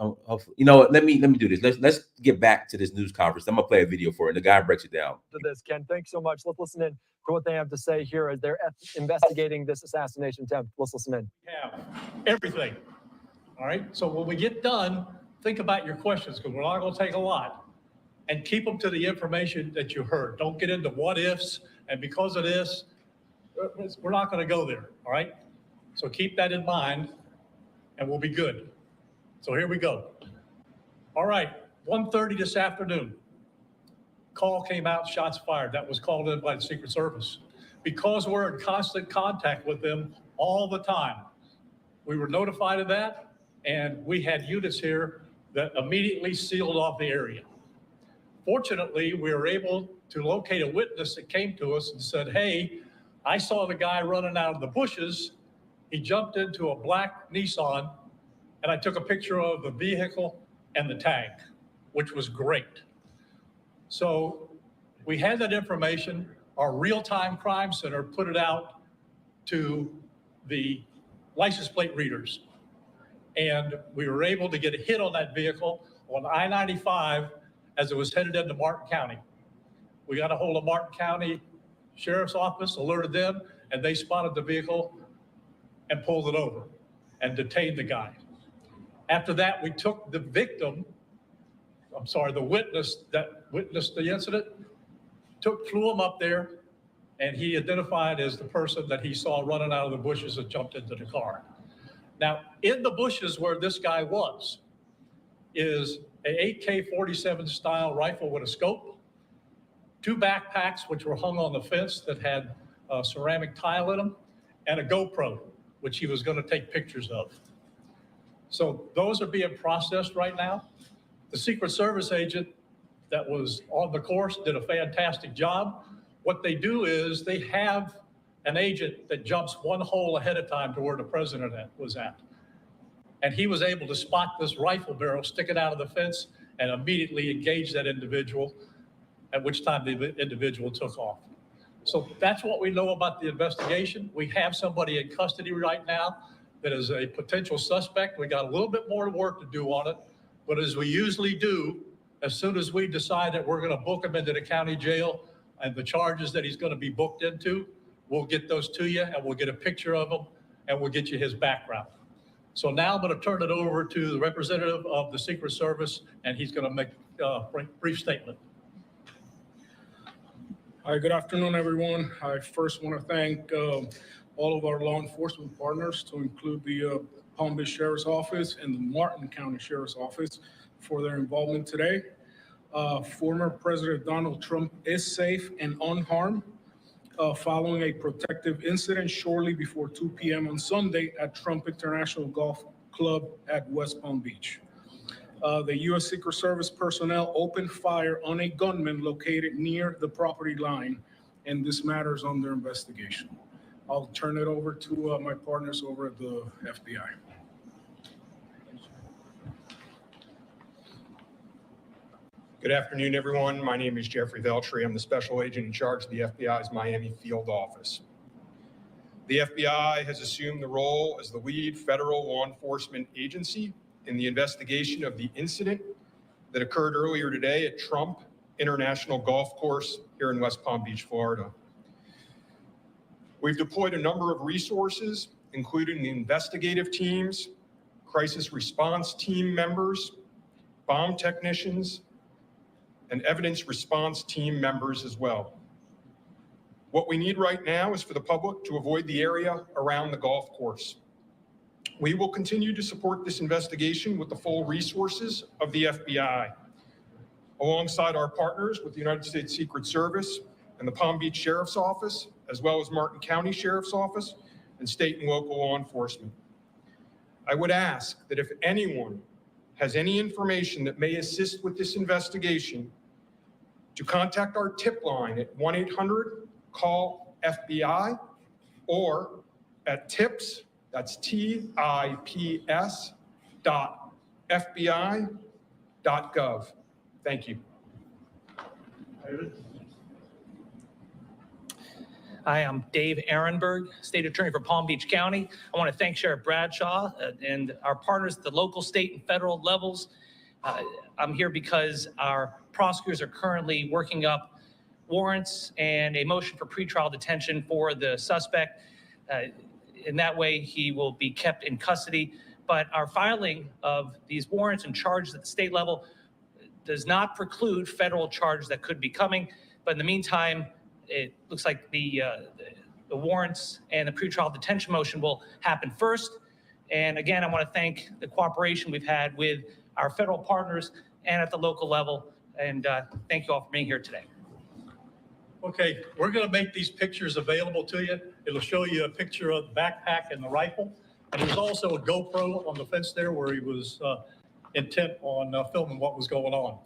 you know what, let me do this. Let's get back to this news conference. I'm gonna play a video for it. And the guy breaks it down. To this, Ken, thanks so much. Let's listen in to what they have to say here as they're investigating this assassination attempt. Let's listen in. Have everything. All right. So when we get done, think about your questions because we're not going to take a lot, and keep them to the information that you heard. Don't get into what ifs and because of this, we're not going to go there. All right. So keep that in mind. And we'll be good. So here we go. All right, 1:30 this afternoon. Call came out, shots fired. That was called in by the Secret Service. Because we're in constant contact with them all the time, we were notified of that, and we had units here that immediately sealed off the area. Fortunately, we were able to locate a witness that came to us and said, hey, I saw the guy running out of the bushes. He jumped into a black Nissan, and I took a picture of the vehicle and the tag, which was great. So we had that information. Our real-time crime center put it out to the license plate readers. And we were able to get a hit on that vehicle on I-95 as it was headed into Martin County. We got a hold of Martin County Sheriff's Office, alerted them, and they spotted the vehicle and pulled it over and detained the guy. After that, we took the witness that witnessed the incident, flew him up there, and he identified as the person that he saw running out of the bushes and jumped into the car. Now, in the bushes where this guy was is an AK-47 style rifle with a scope, 2 backpacks which were hung on the fence that had ceramic tile in them, and a GoPro, which he was going to take pictures of. So those are being processed right now. The Secret Service agent that was on the course did a fantastic job. What they do is they have an agent that jumps one hole ahead of time to where the president was at. And he was able to spot this rifle barrel sticking out of the fence and immediately engage that individual, at which time the individual took off. So that's what we know about the investigation. We have somebody in custody right now that is a potential suspect. We got a little bit more work to do on it, but as we usually do, as soon as we decide that we're going to book him into the county jail and the charges that he's going to be booked into, we'll get those to you and we'll get a picture of him and we'll get you his background. So now I'm going to turn it over to the representative of the Secret Service, and he's going to make a brief statement. Hi, good afternoon, everyone. I first want to thank all of our law enforcement partners, to include the Palm Beach Sheriff's Office and the Martin County Sheriff's Office, for their involvement today. Former President Donald Trump is safe and unharmed following a protective incident shortly before 2 p.m. on Sunday at Trump International Golf Club at West Palm Beach. The U.S. Secret Service personnel opened fire on a gunman located near the property line, and this matter is under investigation. I'll turn it over to my partners over at the FBI. Good afternoon, everyone. My name is Jeffrey Veltri. I'm the special agent in charge of the FBI's Miami field office. The FBI has assumed the role as the lead federal law enforcement agency in the investigation of the incident that occurred earlier today at Trump International Golf Course here in West Palm Beach, Florida. We've deployed a number of resources, including the investigative teams, crisis response team members, bomb technicians, and evidence response team members as well. What we need right now is for the public to avoid the area around the golf course. We will continue to support this investigation with the full resources of the FBI, alongside our partners with the United States Secret Service and the Palm Beach Sheriff's Office, as well as Martin County Sheriff's Office and state and local law enforcement. I would ask that if anyone has any information that may assist with this investigation, to contact our tip line at 1-800-CALL-FBI or at tips, that's TIPS .fbi.gov. Thank you. Hi, I'm Dave Ehrenberg, State Attorney for Palm Beach County. I want to thank Sheriff Bradshaw and our partners at the local, state, and federal levels. I'm here because our prosecutors are currently working up warrants and a motion for pretrial detention for the suspect. In that way, he will be kept in custody. But our filing of these warrants and charges at the state level does not preclude federal charges that could be coming. But in the meantime, it looks like the warrants and the pretrial detention motion will happen first. And again, I want to thank the cooperation we've had with our federal partners and at the local level. And thank you all for being here today. Okay, we're going to make these pictures available to you. It'll show you a picture of the backpack and the rifle. And there's also a GoPro on the fence there where he was intent on filming what was going on.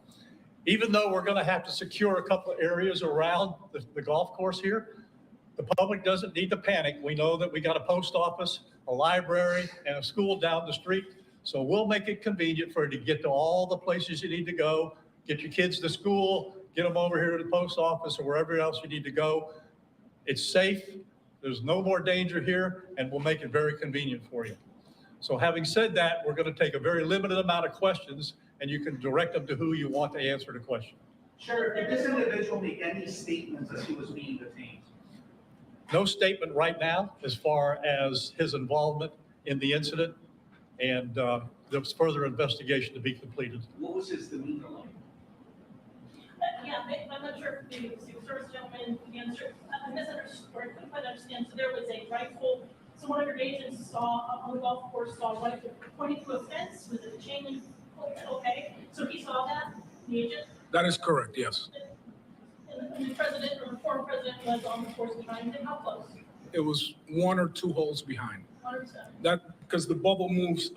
Even though we're going to have to secure a couple of areas around the golf course here, the public doesn't need to panic. We know that we got a post office, a library, and a school down the street. So we'll make it convenient for you to get to all the places you need to go, get your kids to school, get them over here to the post office or wherever else you need to go. It's safe. There's no more danger here, and we'll make it very convenient for you. So having said that, we're going to take a very limited amount of questions, and you can direct them to who you want to answer the question. Sure. Did this individual make any statements as he was being detained? No statement right now as far as his involvement in the incident, and there's further investigation to be completed. What was his demeanor like? Yeah, I'm not sure if the Secret Service gentleman answered. I misunderstood, or I couldn't quite understand. So there was a rifle. So one of your agents saw on the golf course saw one pointing to a fence. Was it a chain link? Okay, so he saw that, the agent. That is correct. Yes. And the president or the former president was on the course behind him. How close? It was 1 or 2 holes behind. 100%. That because the bubble moves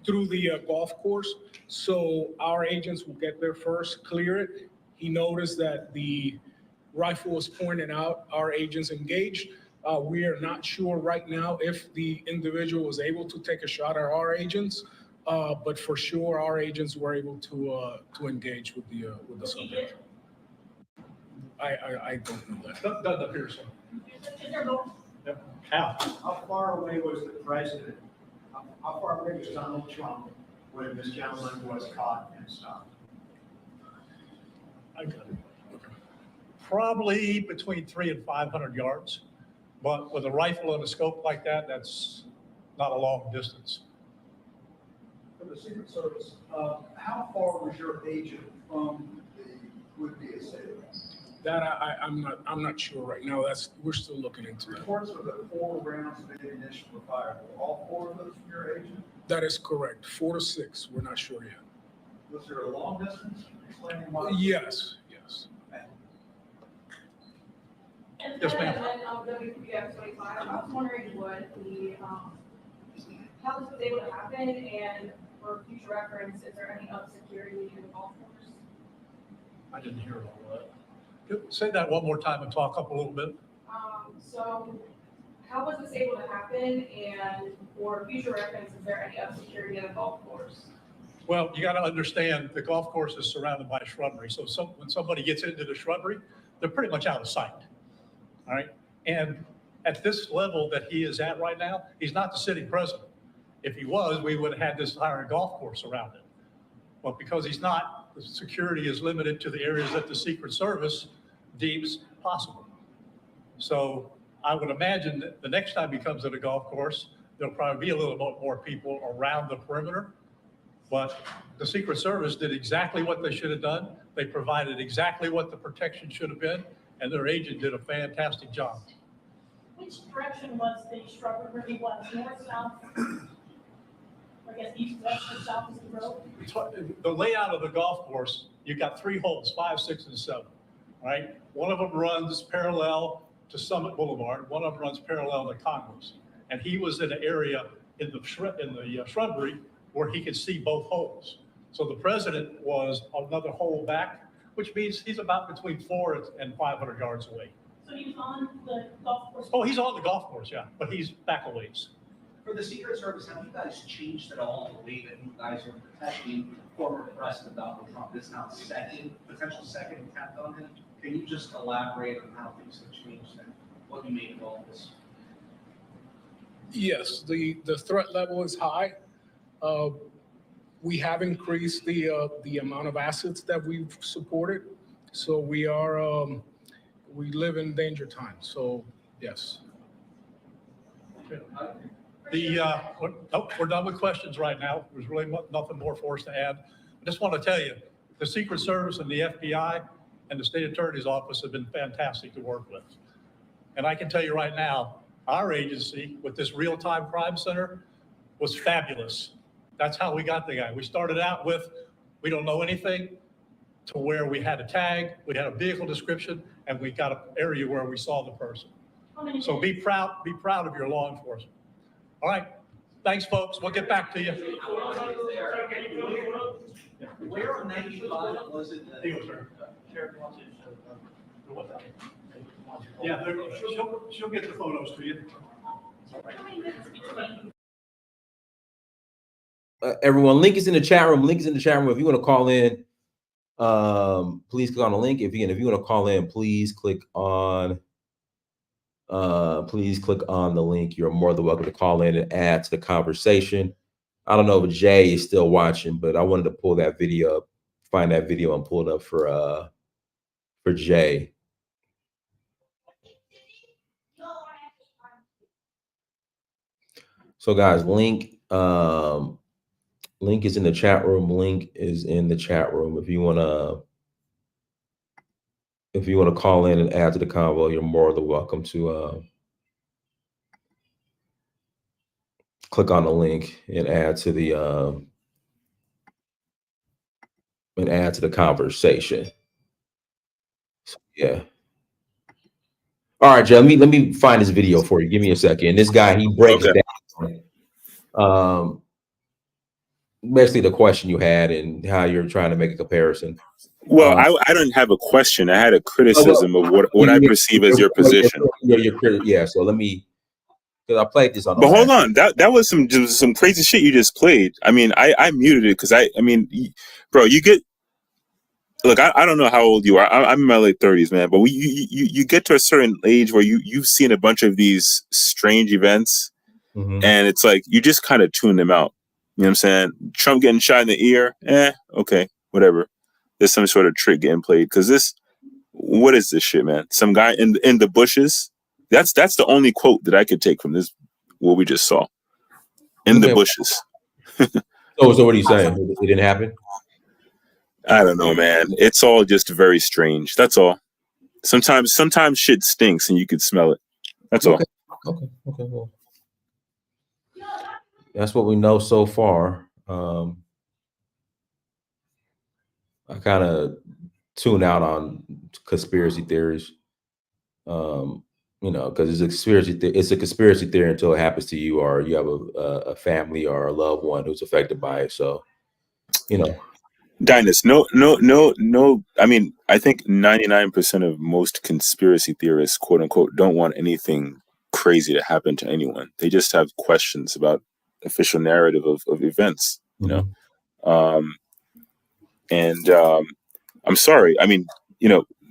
through the golf course, so our agents will get there first, clear it. He noticed that the rifle was pointed out. Our agents engaged. We are not sure right now if the individual was able to take a shot at our agents, but for sure our agents were able to engage with the subject. I don't know that. Doesn't appear so. Is there more? Yep. How? How far away was the president? How far away was Donald Trump when this gentleman was caught and stopped? I got it. Okay. Probably between 300 and 500 yards, but with a rifle and a scope like that, that's not a long distance. For the Secret Service, how far was your agent from the would-be assailant? That I'm not sure right now. We're still looking into that. Reports of the 4 rounds of ammunition were fired. Were all 4 of those from your agent? That is correct. 4 to 6. We're not sure yet. Was there a long distance? Explaining why? Yes. And Yes, ma'am. WPF 25, I was wondering what how this was able to happen, and for future reference, is there any security in the golf course? I didn't hear all that. Say that one more time and talk up a little bit. So how was this able to happen, and for future reference, is there any security in the golf course? Well, you got to understand the golf course is surrounded by shrubbery. So when somebody gets into the shrubbery, they're pretty much out of sight. All right. And at this level that he is at right now, he's not the sitting president. If he was, we would have had this entire golf course around it. But because he's not, the security is limited to the areas that the Secret Service deems possible. So I would imagine that the next time he comes to the golf course, there'll probably be a little bit more people around the perimeter. But the Secret Service did exactly what they should have done. They provided exactly what the protection should have been, and their agent did a fantastic job. Which direction was the shrubbery where he was? North, south? I guess east, west, or south is the road? The layout of the golf course, you've got 3 holes, 5, 6, and 7, right? One of them runs parallel to Summit Boulevard. One of them runs parallel to Congress. And he was in an area in the shrubbery where he could see both holes. So the president was another hole back, which means he's about between 400 and 500 yards away. So he was on the golf course? Oh, he's on the golf course, yeah, but he's back a ways. For the Secret Service, have you guys changed at all the way that you guys are protecting former President Donald Trump? This now potential second attempt on him. Can you just elaborate on how things have changed and what you made of all this? Yes, the threat level is high. We have increased the amount of assets that we've supported. So we live in danger times. So yes. We're done with questions right now. There's really nothing more for us to add. I just want to tell you, the Secret Service and the FBI and the State Attorney's Office have been fantastic to work with. And I can tell you right now, our agency with this real-time crime center was fabulous. That's how we got the guy. We started out with, we don't know anything, to where we had a tag, we had a vehicle description, and we got an area where we saw the person. So be proud of your law enforcement. All right, thanks, folks. We'll get back to you. Where on 95 was it? Yeah, she'll get the photos to you. Everyone, link is in the chat room. Link is in the chat room. If you want to call in, please click on the link. If you want to call in, please click on the link. You're more than welcome to call in and add to the conversation. I don't know if Jay is still watching, but I wanted to pull that video up, find that video and pull it up for Jay. So guys, link is in the chat room. Link is in the chat room. If you wanna call in and add to the convo, you're more than welcome to click on the link and add to the conversation. So, yeah. All right, Joe. Let me find this video for you. Give me a second. This guy, he breaks down basically the question you had and how you're trying to make a comparison. Well, I don't have a question. I had a criticism of what I perceive as your position. Yeah. So let me, because I played this on. But hold on, that was some crazy shit you just played. I mean, I muted it because I mean, bro, you get. Look, I don't know how old you are. I'm in my late 30s, man. But you get to a certain age where you've seen a bunch of these strange events, and it's like you just kind of tune them out. You know what I'm saying? Trump getting shot in the ear, okay, whatever. There's some sort of trick getting played because what is this shit, man? Some guy in the bushes. That's the only quote that I could take from this. What we just saw in the bushes. So what are you saying? It didn't happen? I don't know, man. It's all just very strange. That's all. Sometimes shit stinks and you can smell it. That's all. Okay. Well, that's what we know so far. I kind of tune out on conspiracy theories. Because it's a conspiracy theory until it happens to you, or you have a family or a loved one who's affected by it. So, Dinus, no. I mean, I think 99% of most conspiracy theorists, quote unquote, don't want anything crazy to happen to anyone. They just have questions about official narrative of events, I'm sorry. I mean,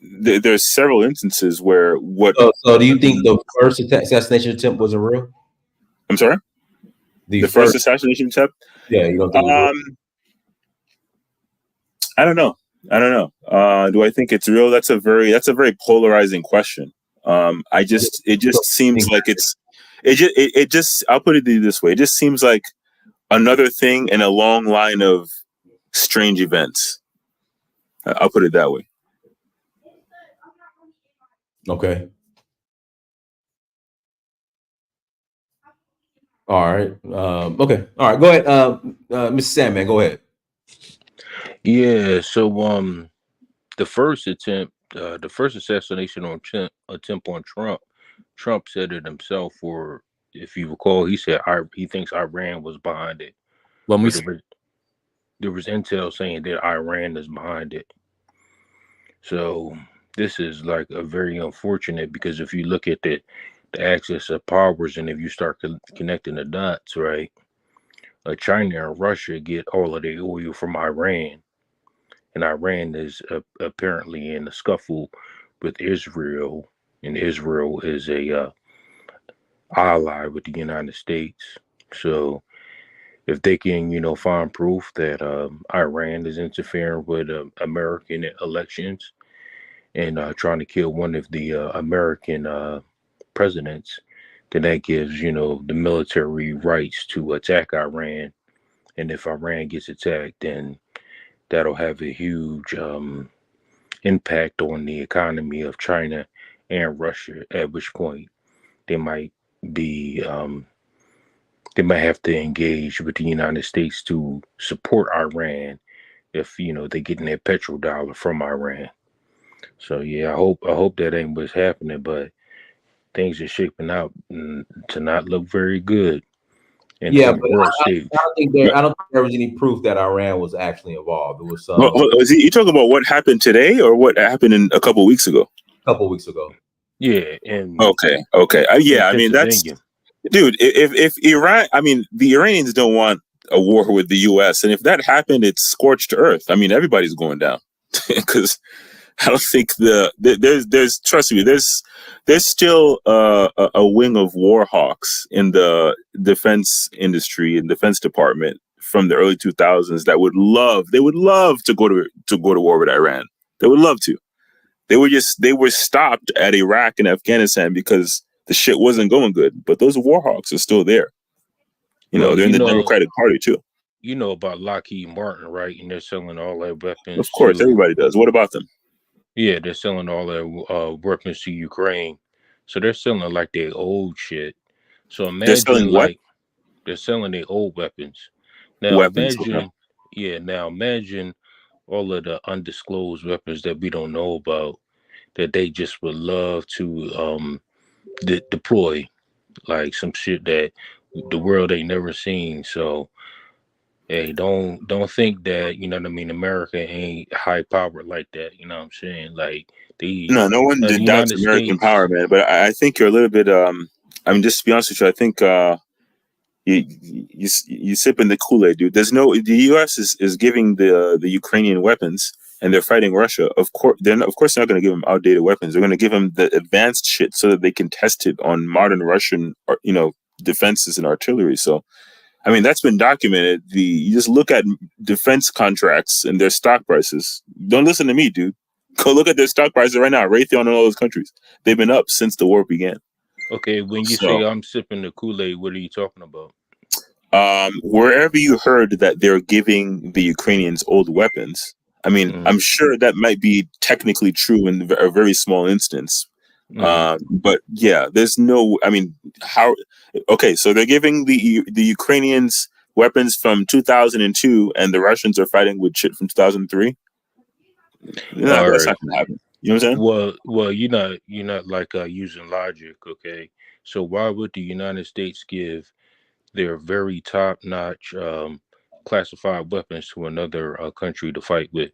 there's several instances where So do you think the first assassination attempt wasn't real? I'm sorry? The first assassination attempt? Yeah, you don't think it was real? I don't know. Do I think it's real? That's a very polarizing question. It just seems like I'll put it this way. It just seems like another thing in a long line of strange events. I'll put it that way. Okay. All right. Okay. All right. Go ahead. Mr. Sandman, go ahead. Yeah. So the first assassination attempt on Trump Trump said it himself, or if you recall, he said he thinks Iran was behind it. When we There was intel saying that Iran is behind it. So this is like a very unfortunate, because if you look at the axis of powers, and if you start connecting the dots, right? China and Russia get all of their oil from Iran, and Iran is apparently in a scuffle with Israel, and Israel is a ally with the United States. So if they can, find proof that Iran is interfering with American elections and trying to kill one of the American presidents, then that gives, the military rights to attack Iran. And if Iran gets attacked, then that'll have a huge impact on the economy of China and Russia, at which point they might be they might have to engage with the United States to support Iran if they getting their petrodollar from Iran. So yeah, I hope that ain't what's happening, but things are shaping out to not look very good. And Yeah, from the but world stage. I don't think there was any proof that Iran was actually involved. It was some You talking about what happened today or what happened a couple of weeks ago? A couple of weeks ago. Yeah, and okay. Yeah, I mean that's, dude. If Iran, I mean the Iranians don't want a war with the U.S. and if that happened, it's scorched earth. I mean everybody's going down because I don't think there's trust me, there's still a wing of war hawks in the defense industry and defense department from the early 2000s that would love to go to war with Iran. They would love to. They were stopped at Iraq and Afghanistan because the shit wasn't going good. But those war hawks are still there. They're in the Democratic Party too. You know about Lockheed Martin, right? And they're selling all their weapons. Of course, everybody does. What about them? Yeah, they're selling all their weapons to Ukraine. So they're selling like their old shit. So imagine they're selling what? They're selling their old weapons. Now weapons, imagine all of the undisclosed weapons that we don't know about that they just would love to deploy, like some shit that the world ain't never seen. So hey, don't think that, you know what I mean, America ain't high powered like that. You know what I'm saying? Like no one doubts American power, man. But I think you're a little bit. I mean, just to be honest with you, I think you sipping the Kool-Aid, dude. The U.S. is giving the Ukrainian weapons, and they're fighting Russia. Of course, they're not going to give them outdated weapons. They're going to give them the advanced shit so that they can test it on modern Russian, defenses and artillery. So. I mean, that's been documented. You just look at defense contracts and their stock prices. Don't listen to me, dude. Go look at their stock prices right now. Raytheon and all those countries. They've been up since the war began. Okay, when you say I'm sipping the Kool-Aid, what are you talking about? Wherever you heard that they're giving the Ukrainians old weapons, I mean, I'm sure that might be technically true in a very small instance. But yeah, there's no, I mean, how, okay, so they're giving the Ukrainians weapons from 2002 and the Russians are fighting with shit from 2003. That's not gonna happen. You know what I'm saying? Well, you're not like using logic, okay? So why would the United States give their very top-notch classified weapons to another country to fight with?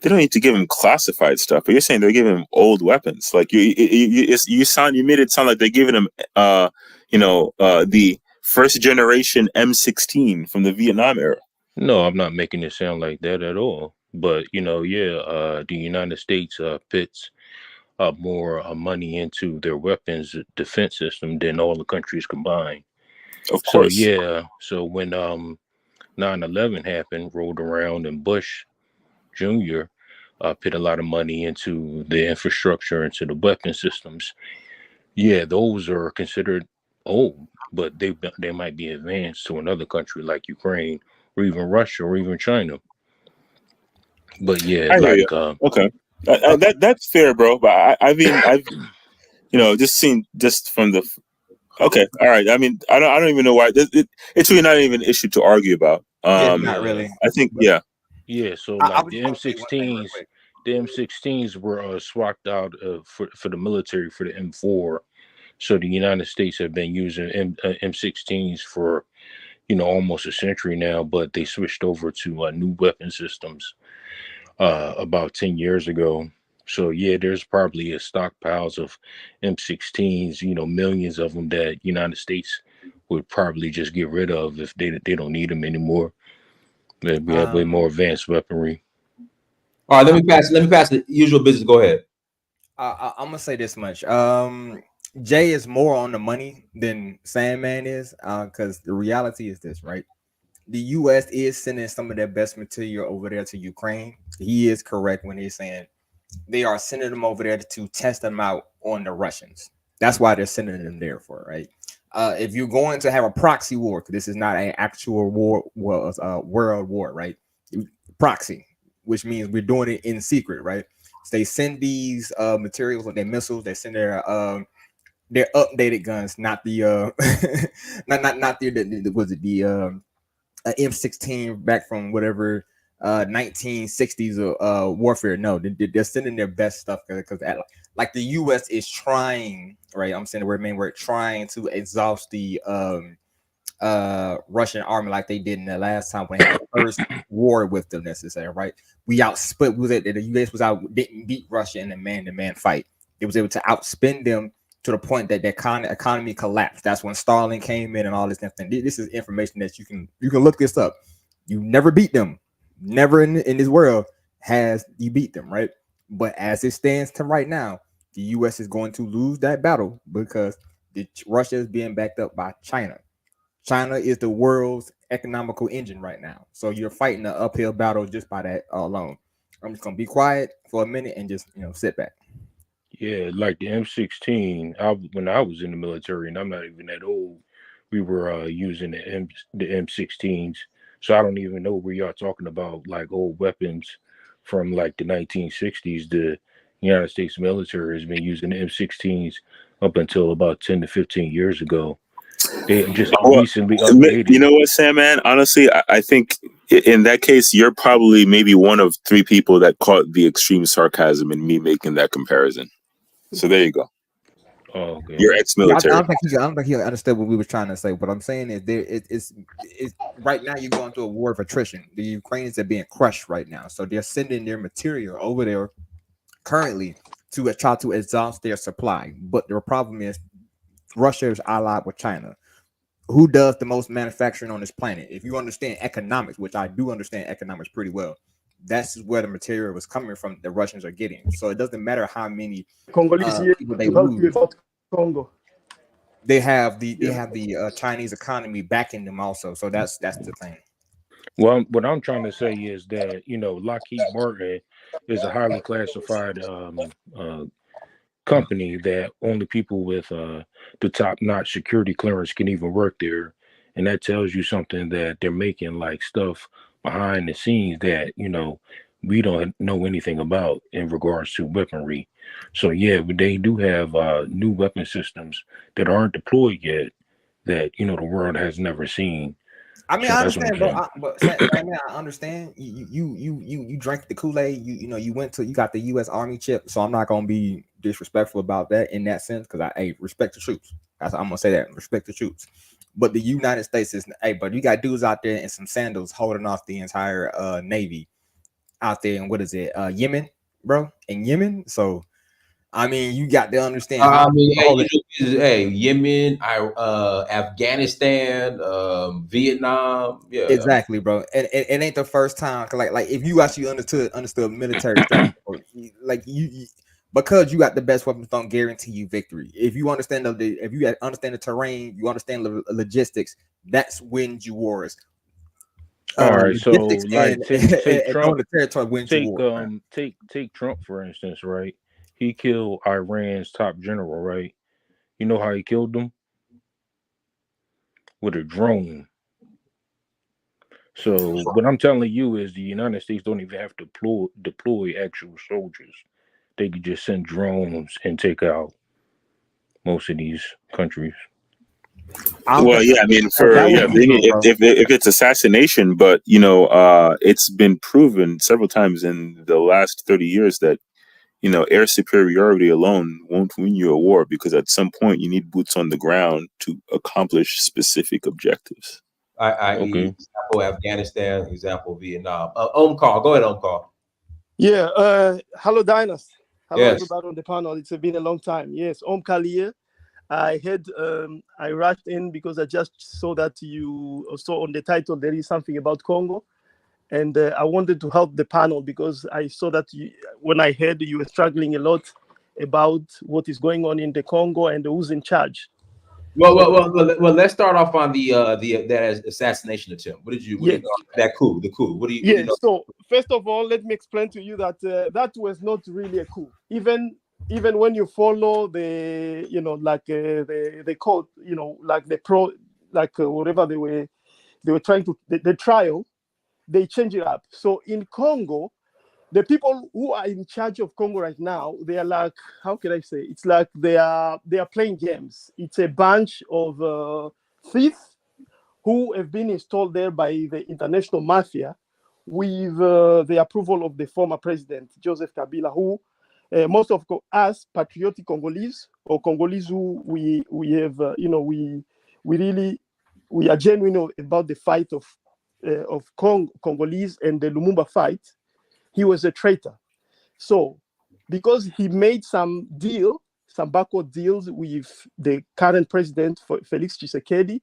They don't need to give him classified stuff, but you're saying they're giving him old weapons. Like you made it sound like they're giving him, the first generation M16 from the Vietnam era. No, I'm not making it sound like that at all. But the United States puts more money into their weapons defense system than all the countries combined. Of course. So yeah. So when 9/11 happened, rolled around, and Bush Jr. Put a lot of money into the infrastructure, into the weapon systems. Yeah, those are considered old, but they might be advanced to another country like Ukraine or even Russia or even China. But yeah, okay, that's fair, bro. But I've just seen just from the. Okay, all right. I mean, I don't even know why. It's really not even an issue to argue about. Not really. I think, yeah. Yeah, so like the M16s were swapped out for the military for the M4. So the United States have been using M16s for, almost a century now, but they switched over to new weapon systems about 10 years ago. So yeah, there's probably a stockpiles of M16s, millions of them that United States would probably just get rid of if they don't need them anymore. We have way more advanced weaponry. All right, let me pass the usual business. Go ahead. I'm gonna say this much. Jay is more on the money than Sandman is, because the reality is this, right? The U.S. is sending some of their best material over there to Ukraine. He is correct when he's saying they are sending them over there to test them out on the Russians. That's why they're sending them there for, right? If you're going to have a proxy war, because this is not an actual world war, right? Proxy, which means we're doing it in secret, right? So they send these materials, like their missiles. They send their updated guns, not the not the was it the M16 back from whatever 1960s warfare. No, they're sending their best stuff because like the U.S. is trying, right? I'm saying the word main word, trying to exhaust the Russian army like they did in the last time when they had the first war with them, necessary, right? We outsplit, the US didn't beat Russia in a man-to-man fight. It was able to outspend them to the point that their economy collapsed. That's when Stalin came in and all this thing. This is information that you can look this up. You never beat them. Never in this world has you beat them, right? But as it stands to right now, the US is going to lose that battle because Russia is being backed up by China. China is the world's economical engine right now. So you're fighting an uphill battle just by that alone. I'm just gonna be quiet for a minute and just sit back. Yeah, like the M16. When I was in the military, and I'm not even that old, we were using the M16s. So I don't even know where y'all talking about like old weapons from like the 1960s. The United States military has been using the M16s up until about 10 to 15 years ago. They just recently updated. You know what, Sam, man? Honestly, I think in that case, you're probably maybe one of 3 people that caught the extreme sarcasm in me making that comparison. So there you go. Oh, okay. You're ex-military. I don't think he understood what we were trying to say. What I'm saying is it's right now you're going through a war of attrition. The Ukrainians are being crushed right now. So they're sending their material over there currently to try to exhaust their supply. But the problem is Russia is allied with China. Who does the most manufacturing on this planet? If you understand economics, which I do understand economics pretty well, that's where the material was coming from. The Russians are getting. So it doesn't matter how many people they lose. Congo. They have the Chinese economy backing them also. So that's the thing. Well, what I'm trying to say is that Lockheed Martin is a highly classified company that only people with the top-notch security clearance can even work there, and that tells you something that they're making like stuff behind the scenes that we don't know anything about in regards to weaponry. So yeah, they do have new weapon systems that aren't deployed yet that the world has never seen. I mean, So I that's what understand, I'm bro. saying. I understand. You drank the Kool-Aid. You got the U.S. Army chip. So I'm not gonna be disrespectful about that in that sense because I respect the troops. I'm gonna say that, respect the troops. But the United States is but you got dudes out there in some sandals holding off the entire Navy out there in what is it, Yemen, bro? In Yemen. So I mean, you got to understand. Yemen, Afghanistan, Vietnam, yeah, exactly, bro. And it ain't the first time. Like if you actually understood military strategy, like you because you got the best weapons don't guarantee you victory. If you understand if you understand the terrain, you understand the logistics. That's wins you wars. All right, so like take Trump, the territory wins you war. Take Trump for instance, right? He killed Iran's top general, right? You know how he killed them? With a drone. So what I'm telling you is the United States don't even have to deploy actual soldiers. They could just send drones and take out most of these countries. Well, yeah, I mean, if it's assassination, but it's been proven several times in the last 30 years that air superiority alone won't win you a war, because at some point you need boots on the ground to accomplish specific objectives. i.e. example Afghanistan, example Vietnam. Omkar, go ahead, Omkar. Yeah, hello, Dinas. Hello, Yes. everybody on the panel. It's been a long time. Yes, Om Kalia. I rushed in because I just saw that you saw on the title there is something about Congo. And I wanted to help the panel because I saw that when I heard you were struggling a lot about what is going on in the Congo and who's in charge. Well, let's start off on that assassination attempt. What did you that coup? The coup. What do you? Yeah. So first of all, let me explain to you that that was not really a coup. Even when you follow the the code, like whatever they were trying to the trial, they change it up. So in Congo, the people who are in charge of Congo right now, they are like, how can I say? It's like they are playing games. It's a bunch of thieves who have been installed there by the international mafia with the approval of the former president, Joseph Kabila, who most of us patriotic Congolese or Congolese who we have, we are genuine about the fight of Congolese and the Lumumba fight. He was a traitor. So because he made some backward deals with the current president, Felix Tshisekedi,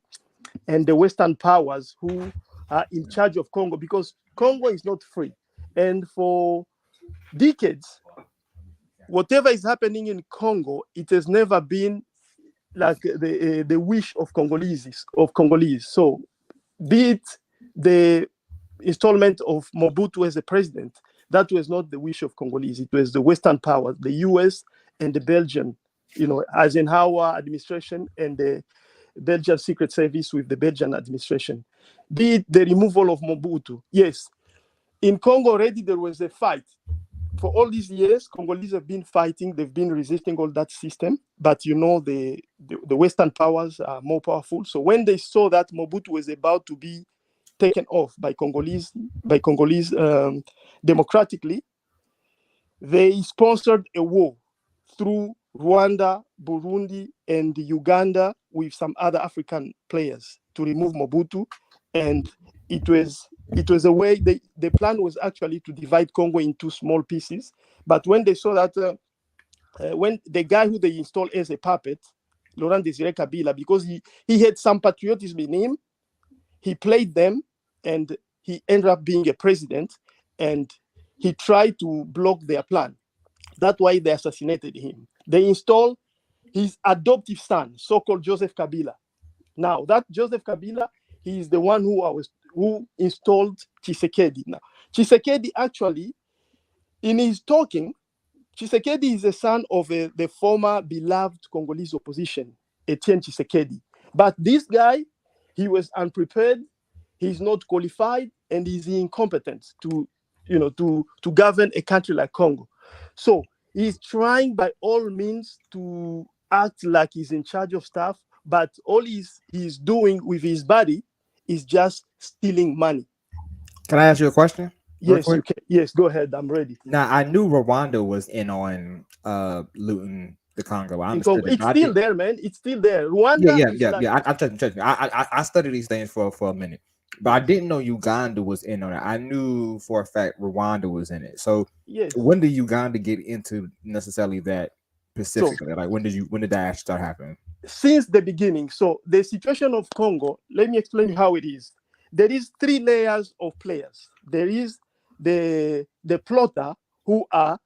and the Western powers who are in charge of Congo, because Congo is not free. And for decades, whatever is happening in Congo, it has never been like the wish of Congolese. So be it the installment of Mobutu as a president, that was not the wish of Congolese. It was the Western powers, the US and the Belgian, Eisenhower administration and the Belgian Secret Service with the Belgian administration. Be it the removal of Mobutu. Yes, in Congo already there was a fight. For all these years, Congolese have been fighting. They've been resisting all that system. But the Western powers are more powerful. So when they saw that Mobutu was about to be taken off by Congolese democratically, they sponsored a war through Rwanda, Burundi, and Uganda with some other African players to remove Mobutu. And it was a way, the plan was actually to divide Congo into small pieces. But when they saw that, when the guy who they installed as a puppet, Laurent Desire Kabila, because he had some patriotism in him, he played them and he ended up being a president, and he tried to block their plan. That's why they assassinated him. They installed his adoptive son, so-called Joseph Kabila. Now, that Joseph Kabila, he is the one who installed Tshisekedi. Now, Tshisekedi actually, in his talking, Tshisekedi is the son of the former beloved Congolese opposition, Etienne Tshisekedi. But this guy, he was unprepared, he's not qualified, and he's incompetent to govern a country like Congo. So he's trying by all means to act like he's in charge of stuff, but all he's doing with his body is just stealing money. Can I ask you a question? Yes, you can. Yes, go ahead. I'm ready. Now, I knew Rwanda was in on looting the Congo. I understood it's still there, man. It's still there. Rwanda. Yeah. I trust me. I studied these things for a minute, but I didn't know Uganda was in on it. I knew for a fact Rwanda was in it. So yes. When did Uganda get into necessarily that specifically? Like when did that actually start happening? Since the beginning. So the situation of Congo, let me explain how it is. There is 3 layers of players. There is the plotter, who are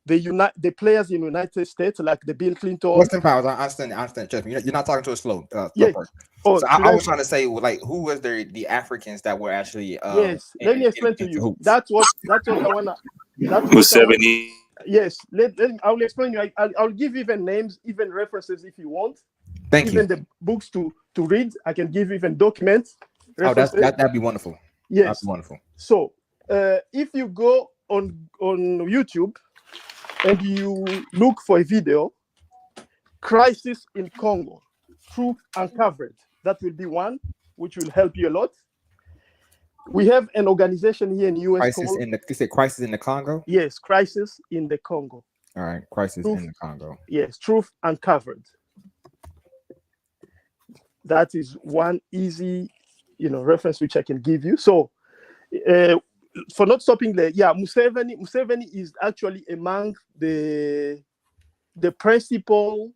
the players in the United States, like the Bill Clinton. Western powers. I understand. Trust me. You're not talking to a slow. Yes. So I was trying to say, like, who was the Africans that were actually? Yes. Let me explain to you. That's what I wanna. Museveni. Yes. I'll explain you. I'll give even names, even references if you want. Thank you. Even the books to read. I can give even documents. Oh, that'd be wonderful. Yes. That'd be wonderful. So if you go on YouTube and you look for a video, Crisis in Congo, Truth Uncovered, that will be one which will help you a lot. We have an organization here in US Crisis in the Congo? Yes, Crisis in the Congo. All right, crisis Truth, in the Congo. yes, truth uncovered. That is one easy, reference which I can give you. So, for not stopping there, yeah, Museveni is actually among the principal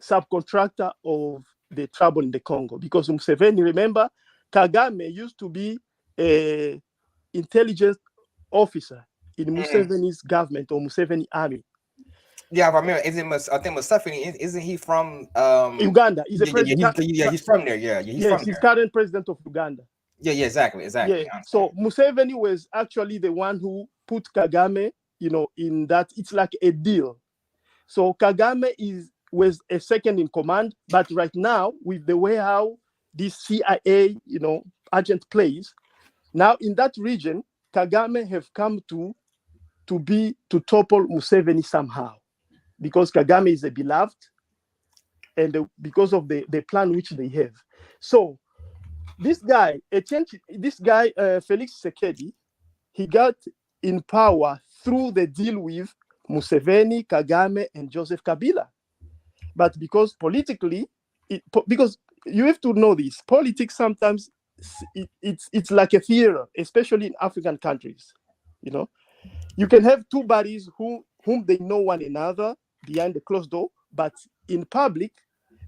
subcontractor of the trouble in the Congo, because Museveni, remember, Kagame used to be a intelligence officer in Museveni's government or Museveni army. Yeah, I remember. I think Museveni isn't he from Uganda? He's a president. He's from there. Yeah, he's from he's there. current president of Uganda. Yeah, exactly. Yeah. So Museveni was actually the one who put Kagame, in that. It's like a deal. So Kagame was a second in command, but right now, with the way how this CIA, agent plays, now in that region, Kagame have come to topple Museveni somehow, because Kagame is a beloved, and because of the plan which they have. So this guy, Felix Tshisekedi, he got in power through the deal with Museveni, Kagame, and Joseph Kabila. But because politically, because you have to know this, politics sometimes it's like a theater, especially in African countries. You can have two buddies whom they know one another behind the closed door, but in public,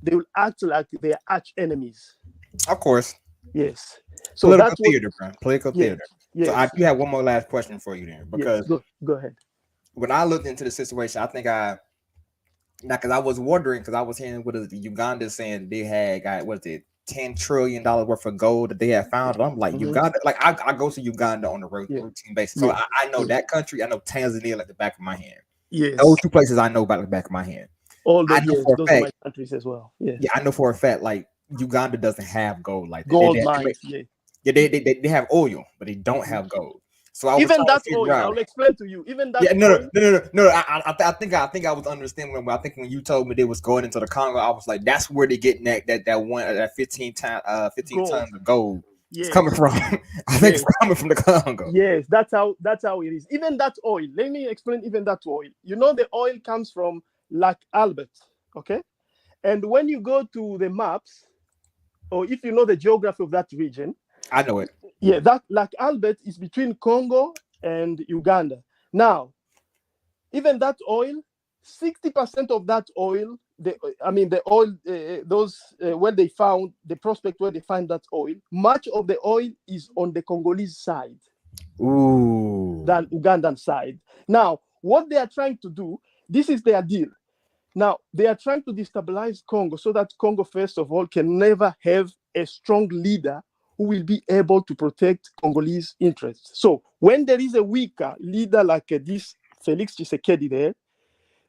they will act like they are arch enemies. Of course. Yes. So political theater, bro. Political theater. Yes. So I do have one more last question for you then, because go ahead. When I looked into the situation, I think because I was wondering, because I was hearing what is the Uganda saying they had got $10 trillion worth of gold that they had found. And I'm like, Uganda, like I go to Uganda on a routine basis. So I know that country. I know Tanzania like the back of my hand. Yes. Those two places I know about the back of my hand. I know for a fact, are my countries as well. Yeah. Yeah, I know for a fact, like Uganda doesn't have gold like that. Gold mines. They have oil, but they don't have gold. So I was even that oil, I'll explain to you. Even that. No. I think I was understanding when I think when you told me they was going into the Congo, I was like, that's where they're getting that 15 tons of gold. Yes. It's coming from. I think it's coming from the Congo. Yes, that's how it is. Even that oil. Let me explain. Even that oil. The oil comes from Lac Albert. Okay, and when you go to the maps, or if you know the geography of that region, I know it. Yeah, that Lac Albert is between Congo and Uganda. Now, even that oil, 60% of that oil, the oil, where they found the prospect where they find that oil, much of the oil is on the Congolese side. Ooh. Than Ugandan side. Now, what they are trying to do, this is their deal. Now, they are trying to destabilize Congo so that Congo, first of all, can never have a strong leader who will be able to protect Congolese interests. So when there is a weaker leader like this Felix Tshisekedi there,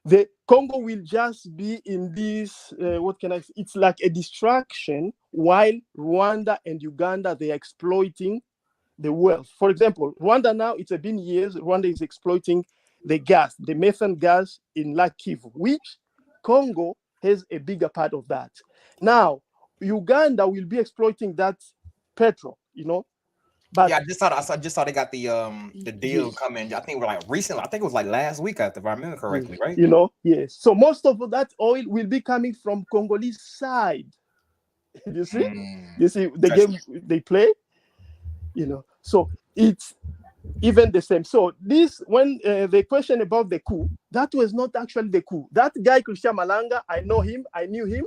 the Congo will just be in this, it's like a distraction, while Rwanda and Uganda, they are exploiting the wealth. For example, Rwanda now, it's been years, Rwanda is exploiting the gas, the methane gas in Lake Kivu, which Congo has a bigger part of that. Now, Uganda will be exploiting that petrol, But yeah, I just saw they got the deal coming. I think we're like recently. I think it was like last week, if I remember correctly, right? Yes. So most of that oil will be coming from Congolese side. You see, you see the game they play. So it's even the same. So this, when the question about the coup, that was not actually the coup. That guy Christian Malanga, I knew him.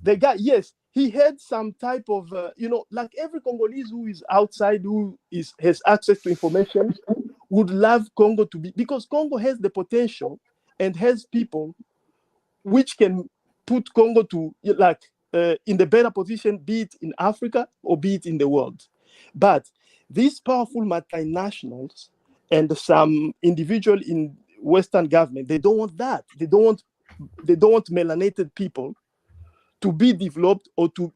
The guy, yes, he had some type of, like every Congolese who is outside, has access to information, would love Congo to be, because Congo has the potential and has people which can put Congo to, in the better position, be it in Africa or be it in the world. But these powerful multinationals and some individual in Western government, they don't want that. They don't want melanated people to be developed or to